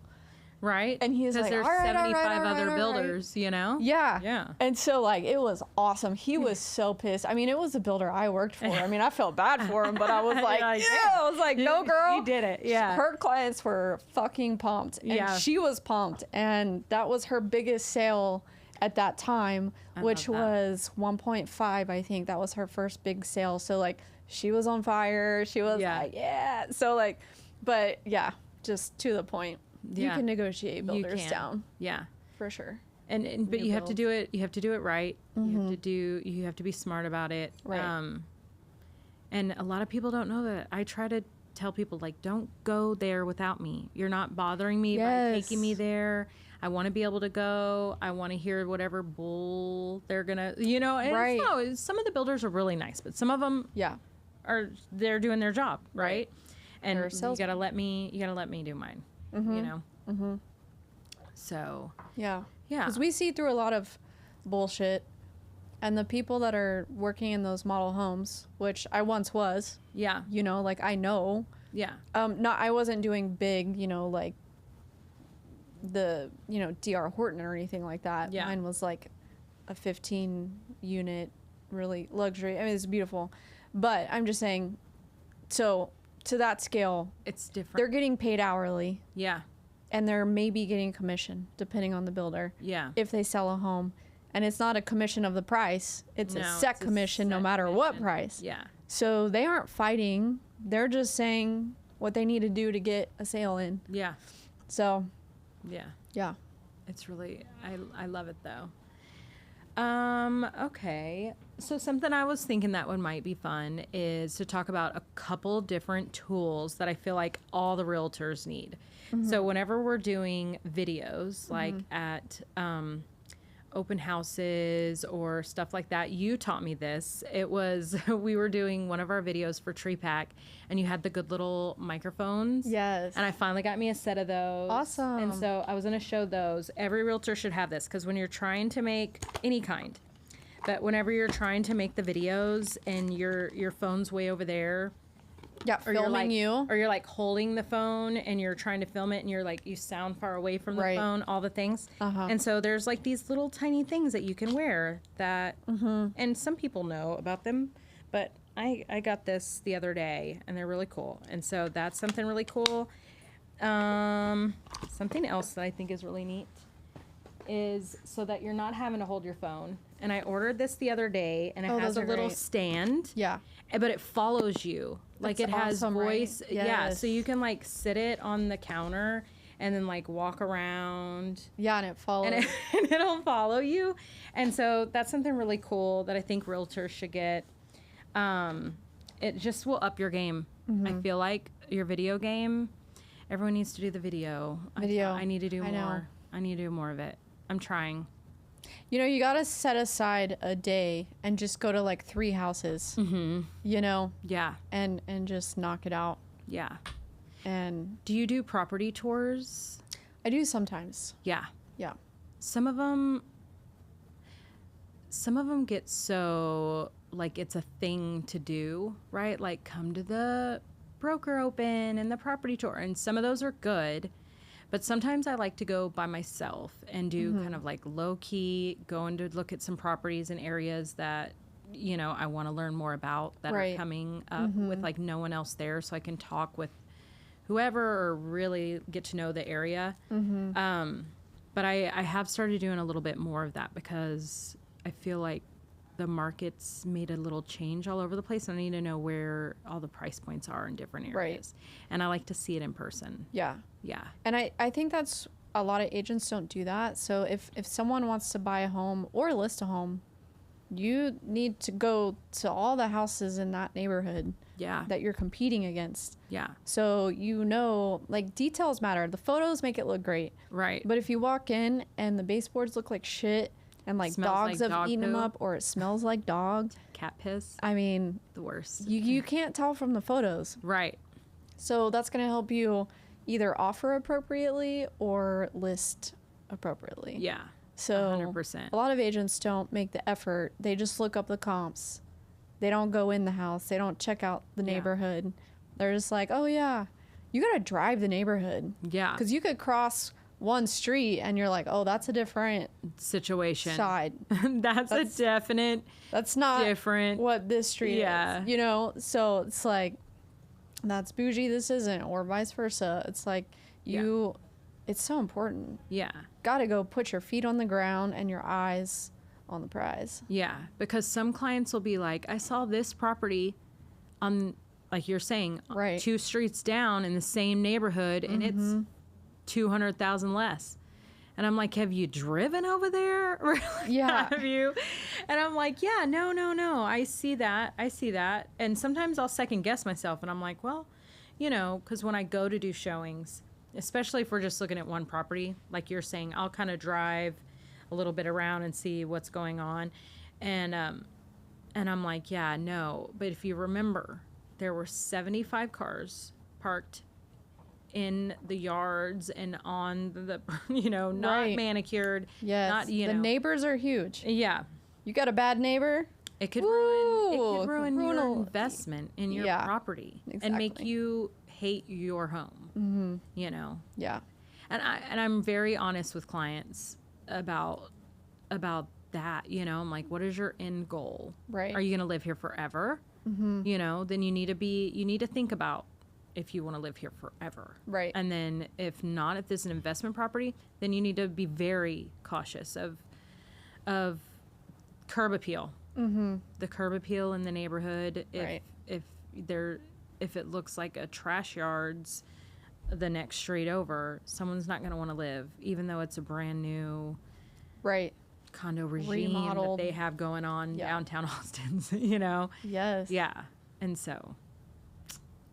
Right. And he was like, there's all right, 75 other builders, you know? Yeah. Yeah. And so, like, it was awesome. He was so pissed. I mean, it was a builder I worked for. I mean, I felt bad for him, but I was like, I was like, no, girl. You did it. Yeah. Her clients were fucking pumped. And she was pumped. And that was her biggest sale at that time, which love that. was 1.5. I think that was her first big sale. So like she was on fire. She was like, yeah. So like, but yeah, just to the point. You can negotiate builders down. Yeah. For sure. And but you have to do it. You have to do it right. You have to be smart about it. Right. And a lot of people don't know that. I try to tell people, like, don't go there without me. You're not bothering me by taking me there. I want to be able to go. I want to hear whatever bull they're gonna, you know. And some of the builders are really nice, but some of them, they're doing their job, right? And you gotta let me do mine. You know. So yeah, because we see through a lot of bullshit, and the people that are working in those model homes, which I once was, you know, like I know, I wasn't doing big, you know, like the, you know, DR Horton or anything like that. Mine was like a 15 unit, really luxury. I mean, it's beautiful, but I'm just saying, so to that scale, it's different. They're getting paid hourly. And they're maybe getting commission depending on the builder. If they sell a home. And it's not a commission of the price. It's a set commission no matter what price. So they aren't fighting. They're just saying what they need to do to get a sale in. So. Yeah. It's really, I love it though. Okay. So something I was thinking that one might be fun is to talk about a couple different tools that I feel like all the realtors need. So whenever we're doing videos, like at open houses or stuff like that, you taught me this. It was, we were doing one of our videos for TREPAC, and you had the good little microphones. And I finally got me a set of those. Awesome. And so I was going to show those. Every realtor should have this, because when you're trying to make any kind, but whenever you're trying to make the videos and your phone's way over there, or filming or you're like holding the phone and you're trying to film it and you're like, you sound far away from the phone, all the things. And so there's like these little tiny things that you can wear that, and some people know about them, but I got this the other day and they're really cool. And so that's something really cool. Something else that I think is really neat is so that you're not having to hold your phone. And I ordered this the other day, and it has a little stand. But it follows you. Like it has voice. Right? Yeah. So you can like sit it on the counter and then like walk around. And it follows. And it'll follow you. And so that's something really cool that I think realtors should get. It just will up your game. I feel like your video game. Everyone needs to do the video. I need to do more. I need to do more of it. I'm trying. You know, you got to set aside a day and just go to like 3 houses, you know? And just knock it out. And do you do property tours? I do sometimes. Yeah. Some of them get so like it's a thing to do, right? Like come to the broker open and the property tour. And some of those are good. But sometimes I like to go by myself and do kind of like low key, going to look at some properties in areas that, you know, I want to learn more about that are coming up with like no one else there, so I can talk with whoever or really get to know the area. But I have started doing a little bit more of that because I feel like the market's made a little change all over the place, and I need to know where all the price points are in different areas. And I like to see it in person. And I think that's a lot of agents don't do that. So if someone wants to buy a home or list a home, you need to go to all the houses in that neighborhood that you're competing against. So you know, like details matter. The photos make it look great. But if you walk in and the baseboards look like shit, and like dogs have eaten them up, or it smells like dog, cat piss. I mean, the worst. You can't tell from the photos. So that's going to help you either offer appropriately or list appropriately. So 100%. A lot of agents don't make the effort. They just look up the comps. They don't go in the house. They don't check out the neighborhood. They're just like, oh yeah, you got to drive the neighborhood. Because you could cross one street and you're like, oh, that's a different situation side. that's a definite. That's not different. What this street is. You know, so it's like, that's bougie, this isn't, or vice versa. It's like you It's so important. Yeah. Got to go put your feet on the ground and your eyes on the prize. Yeah. Because some clients will be like, I saw this property on, like you're saying, Right. 2 streets down in the same neighborhood, and it's 200,000 less. And I'm like, have you driven over there? Or Yeah. have you? And I'm like, yeah, no. I see that. And sometimes I'll second guess myself, and I'm like, well, you know, because when I go to do showings, especially if we're just looking at one property, like you're saying, I'll kind of drive a little bit around and see what's going on. And I'm like, yeah, no. But if you remember, there were 75 cars parked in the yards and on the, you know, not Right. manicured. Yes. Not, you the know. neighbors are huge. Yeah. You got a bad neighbor? It could Ooh, ruin ruin your a- investment in your Yeah, property and make exactly. you hate your home, you know. Yeah. And I'm very honest with clients about that, you know. I'm like, what is your end goal? Right. Are you going to live here forever? You know, then you need to think about if you want to live here forever. Right. And then if not, if this is an investment property, then you need to be very cautious of curb appeal. The curb appeal in the neighborhood. Right. If it looks like a trash yard's the next street over, someone's not going to want to live, even though it's a brand new Right. condo regime Remodeled. that they have going on Yeah. downtown Austin, you know? Yes. Yeah. And so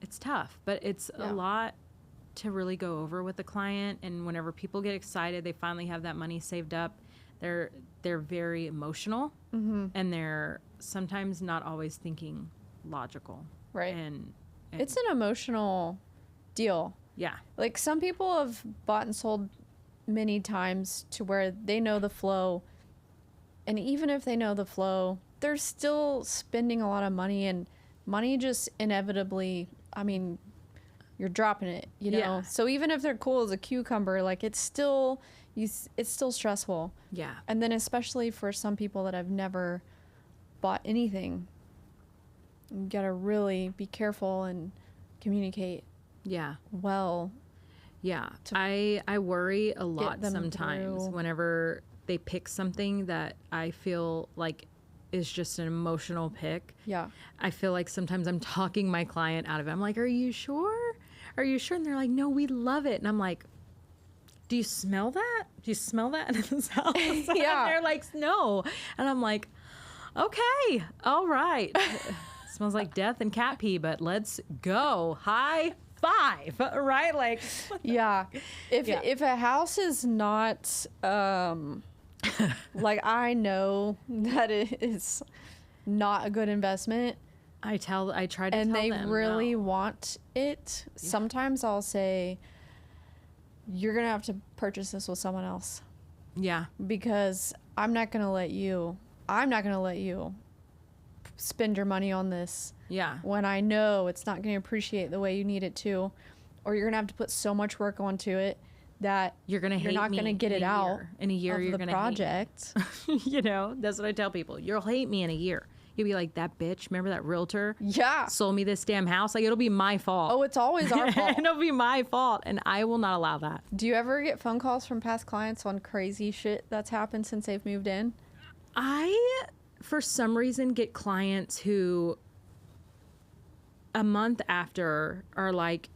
it's tough, but it's Yeah. a lot to really go over with the client. And whenever people get excited, they finally have that money saved up. They're very emotional, and they're sometimes not always thinking logical. Right. And It's an emotional deal. yeah. Like some people have bought and sold many times to where they know the flow. And even if they know the flow, they're still spending a lot of money, and money just inevitably, I mean, you're dropping it, you know? Yeah. So even if they're cool as a cucumber, like it's still stressful. Yeah. And then especially for some people that have never bought anything, you gotta really be careful and communicate Yeah. well. Yeah. I worry a lot them sometimes through. whenever they pick something that I feel like is just an emotional pick. Yeah. I feel like sometimes I'm talking my client out of it. I'm like, are you sure? Are you sure? And they're like, no, we love it. And I'm like, do you smell that? Do you smell that in this house? Yeah. And they're like, no. And I'm like, okay, all right. Smells like death and cat pee, but let's go. High five, right? Like, Yeah. Yeah. If a house is not like I know that it is not a good investment I try to and tell they them, really no. want it, sometimes I'll say you're going to have to purchase this with someone else, Yeah. because I'm not going to let you spend your money on this Yeah. when I know it's not going to appreciate the way you need it to, or you're going to have to put so much work onto it that You're going to hate not me going to get in it a out year. In a year, of you're the going to hate me. project. You know, that's what I tell people. You'll hate me in a year. You'll be like, that bitch, remember that realtor Yeah. sold me this damn house? Like, it'll be my fault. Oh, it's always our fault. It'll be my fault, and I will not allow that. Do you ever get phone calls from past clients on crazy shit that's happened since they've moved in? I, for some reason, get clients who a month after are like,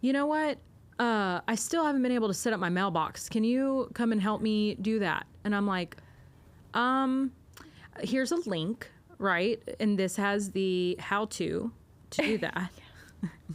you know what? I still haven't been able to set up my mailbox. Can you come and help me do that? And I'm like, here's a link, right? And this has the how-to do that.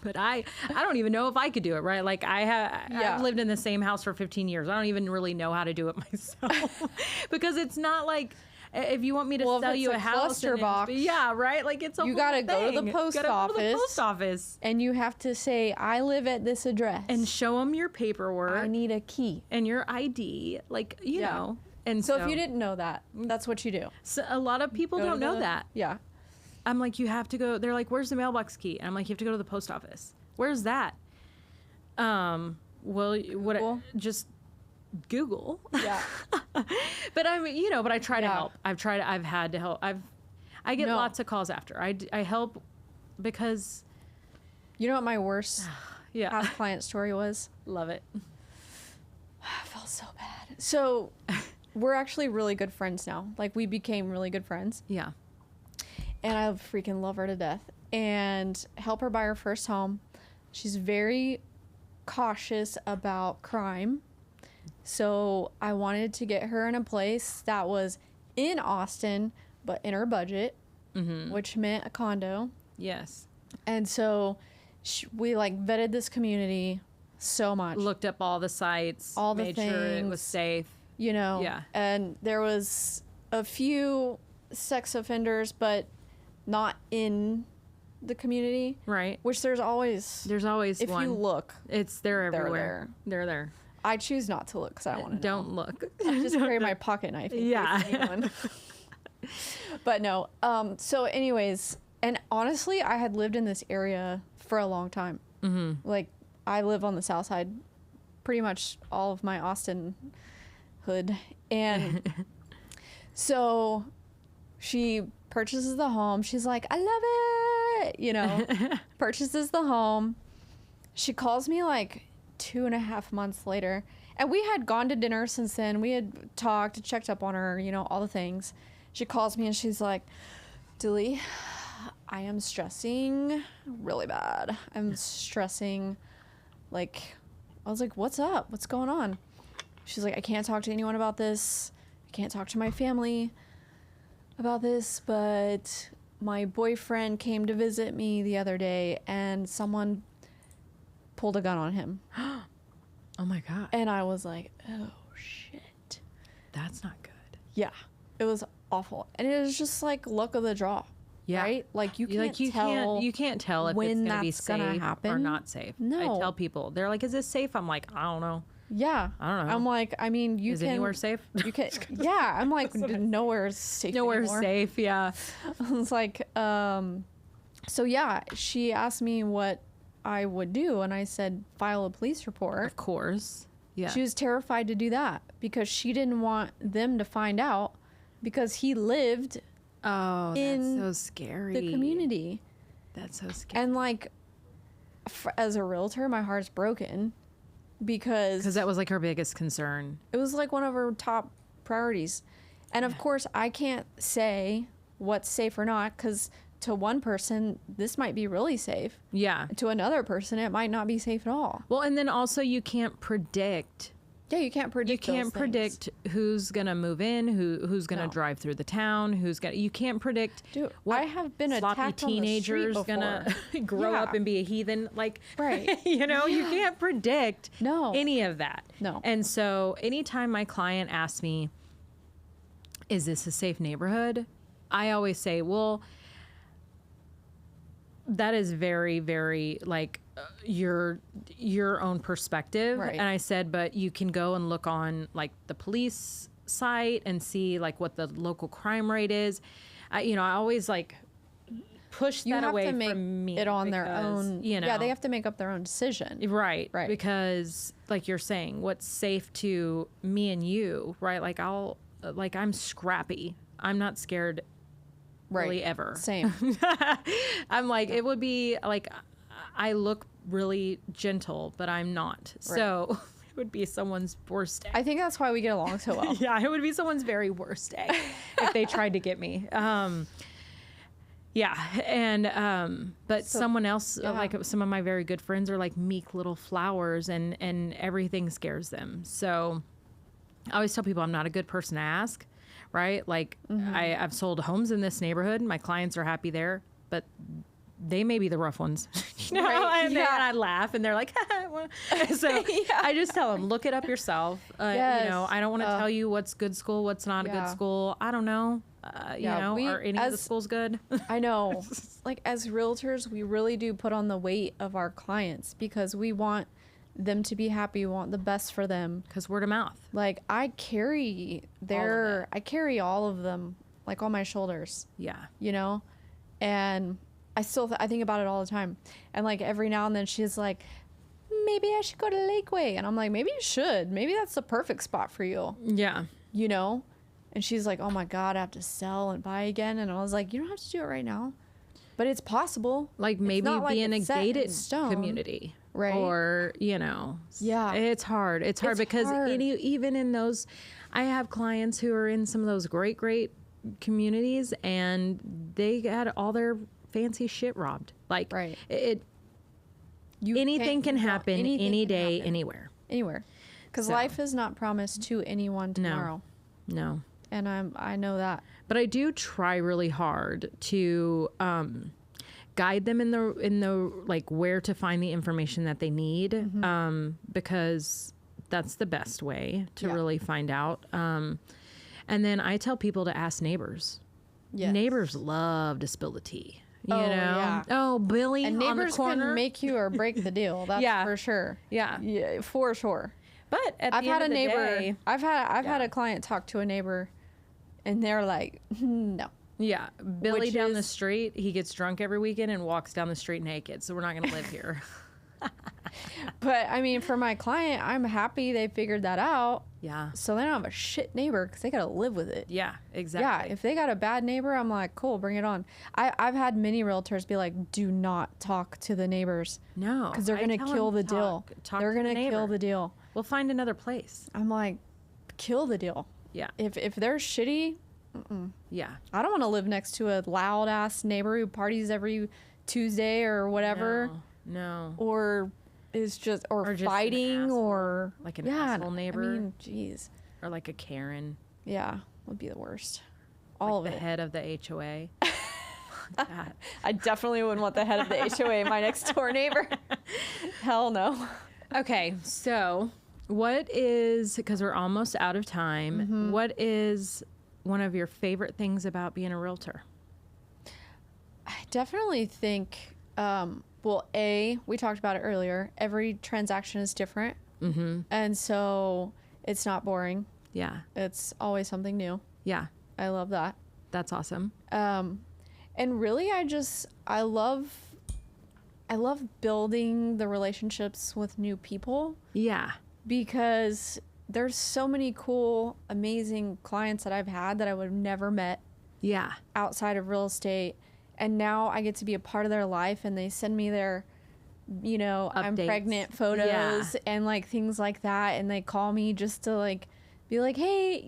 But I don't even know if I could do it, right? Like Yeah. I've lived in the same house for 15 years. I don't even really know how to do it myself because it's not like if you want me to Well, if sell it's you a a house, cluster and box, yeah, right. Like it's a you whole gotta go to the thing. post Gotta go to the office. post office And you have to say, I live at this address. and show them your paperwork I need a key. and your ID, like you Yeah. know. And So if you didn't know that, that's what you do. so a lot of people Go to don't know the- that. Yeah. I'm like, you have to go. They're like, where's the mailbox key? And I'm like, you have to go to the post office. Where's that? Well, what? Google? Just Google. Yeah. But I mean, you know, but I try to Yeah. help. I've had to help. I get No. lots of calls after. I help because, You know what my worst yeah, past client story was? love it. so bad. So we're actually really good friends now. Like, we became really good friends. Yeah. And I freaking love her to death. And help her buy her first home. She's very cautious about crime. So I wanted to get her in a place that was in Austin, but in her budget, which meant a condo. Yes. And so we like vetted this community so much. Looked up all the sites, all the made things, sure it was safe. You know. Yeah. And there was a few sex offenders, but not in the community. Right. Which there's always if one. You look, they're everywhere. They're there. I choose not to look because I don't want to know. Don't look. I just carry my pocket knife. Yeah. But no. So anyways, and honestly, I had lived in this area for a long time. Like, I live on the south side pretty much all of my Austin hood. And so she purchases the home. She's like, I love it. You know, purchases the home. She calls me like 2.5 months later. And we had gone to dinner since then. We had talked, checked up on her, you know, all the things. She calls me and she's like, Deleigh, I am stressing really bad. I'm stressing. Like, I was like, what's up? What's going on? She's like, I can't talk to anyone about this. I can't talk to my family about this, but my boyfriend came to visit me the other day and someone pulled a gun on him. Oh my God. And I was like, oh shit. That's not good. Yeah. It was awful. And it was just like luck of the draw. Yeah. Right? Like, you can't tell if when it's going to be that's gonna safe happen. or not safe. No. I tell people, they're like, is this safe? I'm like, I don't know. Yeah. I don't know. I'm like, I mean, is anywhere safe? You can. Yeah. I'm like, nowhere's safe Nowhere's anymore. safe. Yeah. I was like, so yeah, she asked me what I would do. And I said, file a police report. Of course. Yeah. She was terrified to do that because she didn't want them to find out because he lived in that's so scary. The community. That's so scary. And like, as a realtor, my heart's broken because that was like her biggest concern. It was like one of her top priorities. And of course, I can't say what's safe or not because to one person, this might be really safe. Yeah. To another person, it might not be safe at all. Well, and then also you can't predict. Yeah, you can't predict. You can't predict who's gonna move in, who's gonna drive through the town, you can't predict. Dude, what I have been sloppy attacked teenagers on the street gonna grow up and be a heathen. Like, right? You know, you can't predict any of that. No. And so, anytime my client asks me, "Is this a safe neighborhood?" I always say, "Well, that is very, very like your own perspective." Right. And I said, but you can go and look on like the police site and see like what the local crime rate is. I always like push that away from me. It on their own. You know, yeah, they have to make up their own decision. Right. Because like you're saying, what's safe to me and you, right? Like I'm scrappy. I'm not scared. Really ever. Same. I'm like, it would be like, I look really gentle, but I'm not. Right. So it would be someone's worst day. I think that's why we get along so well. Yeah, it would be someone's very worst day if they tried to get me. Yeah. And, but someone else, like some of my very good friends are like meek little flowers and everything scares them. So I always tell people I'm not a good person to ask. Right? Like I've sold homes in this neighborhood. My clients are happy there, but they may be the rough ones. You know? Right. And I laugh and they're like, so I just tell them, look it up yourself. Yes. You know, I don't want to tell you what's good school, what's not a good school. I don't know. You know, are any of the schools good? I know. Like, as realtors, we really do put on the weight of our clients because we want them to be happy. We want the best for them. Because word of mouth. Like, I carry all of them, like, on my shoulders. Yeah. You know? And I still, I think about it all the time. And, like, every now and then she's like, maybe I should go to Lakeway. And I'm like, maybe you should. Maybe that's the perfect spot for you. Yeah. You know? And she's like, oh my God, I have to sell and buy again. And I was like, you don't have to do it right now. But it's possible. Like, maybe be in a gated community. Right. Or, you know, Yeah. it's hard. It's hard because even in those, I have clients who are in some of those great communities and they got all their fancy shit robbed. Like Right. anything can happen anything any can day, happen. anywhere. Because So. life is not promised to anyone tomorrow. No. And I know that. But I do try really hard to guide them in the like where to find the information that they need, because that's the best way to really find out. And then I tell people to ask neighbors. Yes. Neighbors love to spill the tea. You know? Yeah. Oh, Billy And on the neighbors corner. can make you or break the deal. That's Yeah. for sure. Yeah. For sure. But at I've the had end a of the neighbor. day, I've had a client talk to a neighbor, and they're like, no. yeah, Billy Which down the is- street, he gets drunk every weekend and walks down the street naked. So we're not going to live here. But I mean, for my client, I'm happy they figured that out. Yeah. So they don't have a shit neighbor because they got to live with it. Yeah, exactly. Yeah, if they got a bad neighbor, I'm like, cool, bring it on. I've had many realtors be like, do not talk to the neighbors No. because they're I going to tell kill them, the deal. talk They're to the going to kill neighbor. the deal. We'll find another place. I'm like, kill the deal. Yeah. If they're shitty, Yeah. I don't want to live next to a loud ass neighbor who parties every Tuesday or whatever, No. or is just or Or just an fighting asshole. or Like an yeah, asshole neighbor. I mean, jeez, Or like a Karen. yeah, would be the worst. All The of it. head of the HOA. God. I definitely wouldn't want the head of the HOA, my next door neighbor. Hell no. Okay, so what is, because we're almost out of time, what is one of your favorite things about being a realtor? I definitely think, well, we talked about it earlier. Every transaction is different. Mm-hmm. And so it's not boring. Yeah. It's always something new. Yeah. I love that. That's awesome. And really, I love building the relationships with new people Yeah. because there's so many cool, amazing clients that I've had that I would have never met Yeah. outside of real estate. And now I get to be a part of their life and they send me their, I'm Updates. pregnant photos and like things like that. And they call me just to like be like, hey,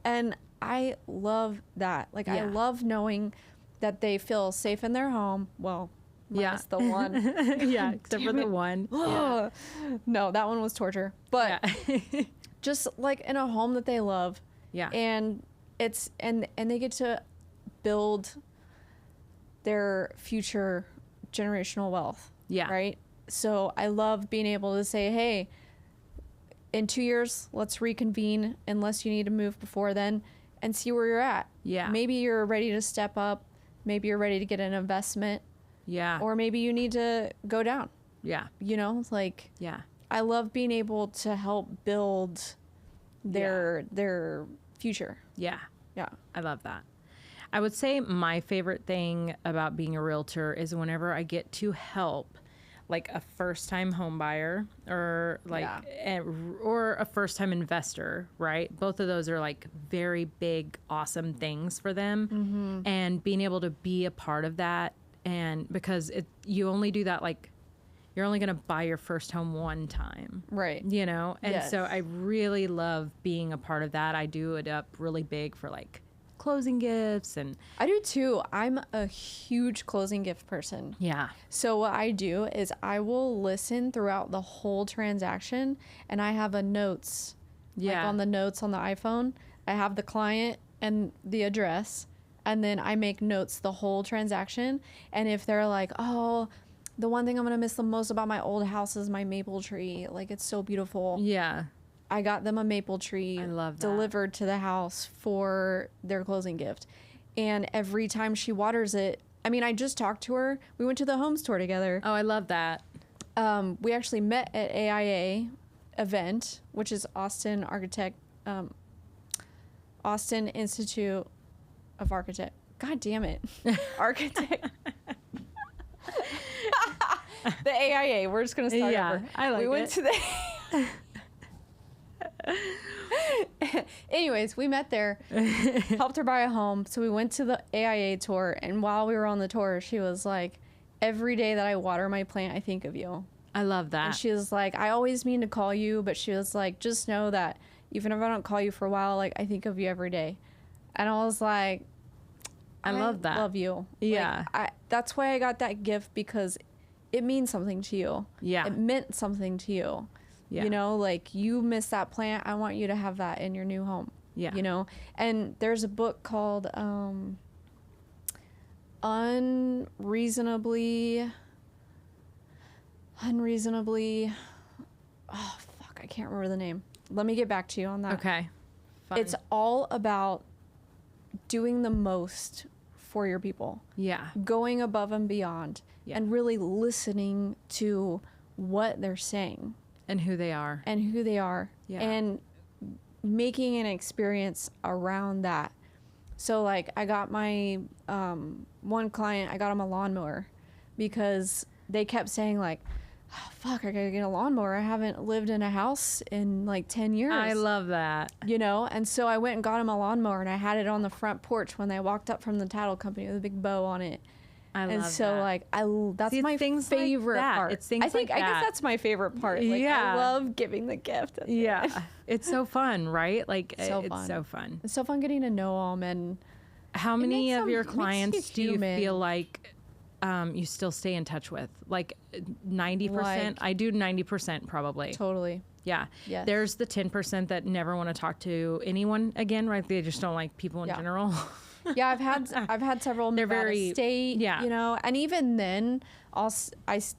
and I love that. Like, I Yeah. love knowing that they feel safe in their home. Well, minus the one. Yeah, except for the one. Oh, no, that one was torture. But Yeah. just like in a home that they love. Yeah. And it's and they get to build their future generational wealth. Yeah. Right? So I love being able to say, hey, in 2 years, let's reconvene unless you need to move before then and see where you're at. Yeah. Maybe you're ready to step up. Maybe you're ready to get an investment. Yeah. Or maybe you need to go down. Yeah. It's like Yeah. I love being able to help build their future. Yeah. Yeah. I love that. I would say my favorite thing about being a realtor is whenever I get to help like a first-time home buyer or like or a first-time investor, right? Both of those are like very big, awesome things for them. And being able to be a part of that, and because you only do that, like you're only going to buy your first home one time. Right. And Yes. so I really love being a part of that. I do it up really big for like closing gifts and I do too. I'm a huge closing gift person. yeah. So what I do is I will listen throughout the whole transaction and I have a notes. Like on the notes on the iPhone, I have the client and the address and then I make notes the whole transaction. And if they're like, oh, the one thing I'm going to miss the most about my old house is my maple tree. Like, it's so beautiful. Yeah. I got them a maple tree I love that. delivered to the house for their closing gift. And every time she waters it, I mean, I just talked to her. We went to the home store together. Oh, I love that. We actually met at AIA event, which is Austin Institute of Architect. God damn it. Architect. The AIA. We're just going to start over. I like we went it. to the Anyways, we met there, helped her buy a home. So we went to the AIA tour. And while we were on the tour, she was like, every day that I water my plant, I think of you. I love And that. she was like, I always mean to call you, but she was like, just know that even if I don't call you for a while, like, I think of you every day. And I was like, I love that. love you. Yeah. Like, that's why I got that gift, because it means something to you. Yeah. It meant something to you. Yeah. You know, like, you missed that plant. I want you to have that in your new home. Yeah. You know, and there's a book called unreasonably, oh fuck, I can't remember the name. Let me get back to you on that. Okay. Fine. It's all about doing the most for your people, yeah. going above and beyond, Yeah. and really listening to what they're saying And who they are. and who they are, Yeah. and making an experience around that. So like, I got my one client, I got him a lawnmower because they kept saying like, oh, fuck, I gotta get a lawnmower. I haven't lived in a house in like 10 years. I love that. You know, and so I went and got him a lawnmower, and I had it on the front porch when they walked up from the title company with a big bow on it. I love And so that. like, that's See, my things like favorite that. part. It's things I think, like I guess that. that's my favorite part. Like, Yeah. I love giving the gift. at the Yeah. end. It's so fun, right? Like, So it's fun. so fun. It's so fun getting to know them, and How many makes of them- your it makes clients do you human. feel like you still stay in touch with? Like 90%? Like- I do 90% probably. totally. Yeah. Yes. There's the 10% that never want to talk to anyone again, right? They just don't like people in Yeah. general. Yeah, I've had several They're Nevada very- State, yeah. you know, and even then,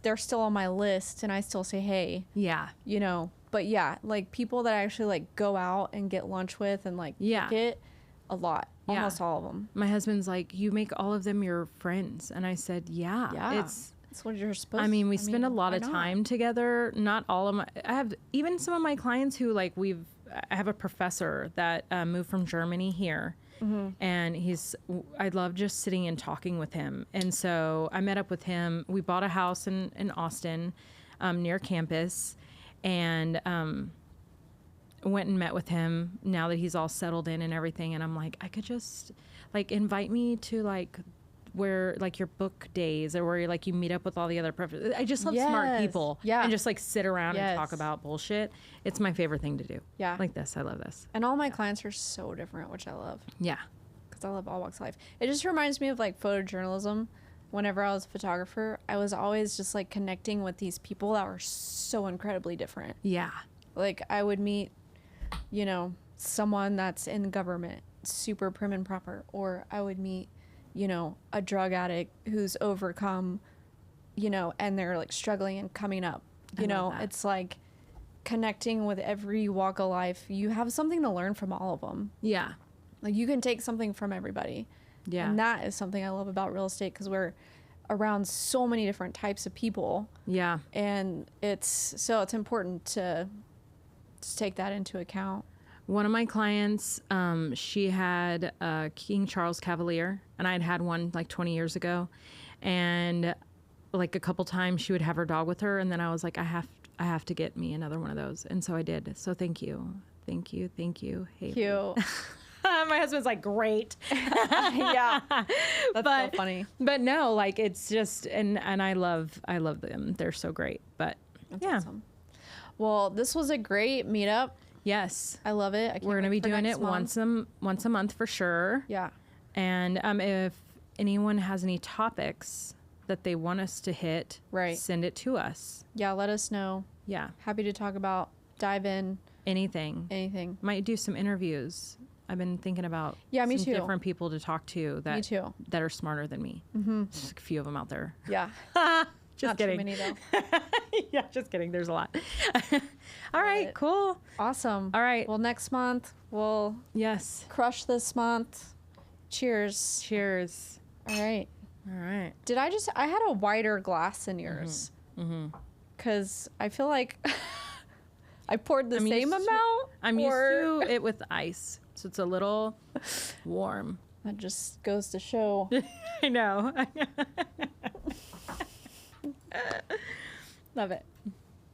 they're still on my list, and I still say hey, Yeah. you know. But yeah, like people that I actually like go out and get lunch with and like Yeah. kick it, a lot, Yeah. almost all of them. My husband's like, you make all of them your friends. And I said, yeah. Yeah, It's, that's what you're supposed. I mean, we spend a lot why of not? time together. Not all of my, I have even some of my clients who like I have a professor that moved from Germany here. Mm-hmm. And I love just sitting and talking with him. And so I met up with him. We bought a house in Austin near campus, and went and met with him now that he's all settled in and everything. And I'm like, I could just like invite me to like where like your book days, or where like you meet up with all the other professors. I just love smart Yes. people. Yeah. And just like sit around and Yes. talk about bullshit. It's my favorite thing to do. Yeah. Like this. I love this. And all my clients are so different, which I love, Yeah. because I love all walks of life. It just reminds me of like photojournalism. Whenever I was a photographer, I was always just like connecting with these people that were so incredibly different. Yeah. Like I would meet, you know, someone that's in government, super prim and proper, or I would meet, you know, a drug addict who's overcome, you know, and they're like struggling and coming up. You I know, love that. it's like connecting with every walk of life. You have something to learn from all of them. Yeah. Like you can take something from everybody. Yeah. And that is something I love about real estate, because we're around so many different types of people, Yeah. and it's important to take that into account. One of my clients, she had a King Charles Cavalier, and I had one like 20 years ago. And like a couple times she would have her dog with her. And then I was like, I have to get me another one of those. And so I did. So thank you. Thank you. Thank you. Haley. Cute. My husband's like, great. Yeah. That's so funny. But no, like it's just, and I love them. They're so great. But That's yeah. awesome. Well, this was a great meetup. Yes. I love it. I can't We're going to wait be for doing next it month. once a month for sure. Yeah. And if anyone has any topics that they want us to hit, Right. send it to us. Yeah, let us know. Yeah. Happy to talk about, dive in, Anything. anything. Might do some interviews. I've been thinking about Yeah, me some too. different people to talk to that Me too. that are smarter than me. Mm-hmm. There's like a few of them out there. Yeah. Just Not kidding. too many though. Yeah, just kidding. There's a lot. All right, it. cool. Awesome. All right. Well, next month we'll Yes. crush this month. Cheers. Cheers. All right. All right. I had a wider glass than yours. Because I feel like I poured the I'm same used to- amount. I'm or- used to it with ice, so it's a little warm. That just goes to show. I know. Love it.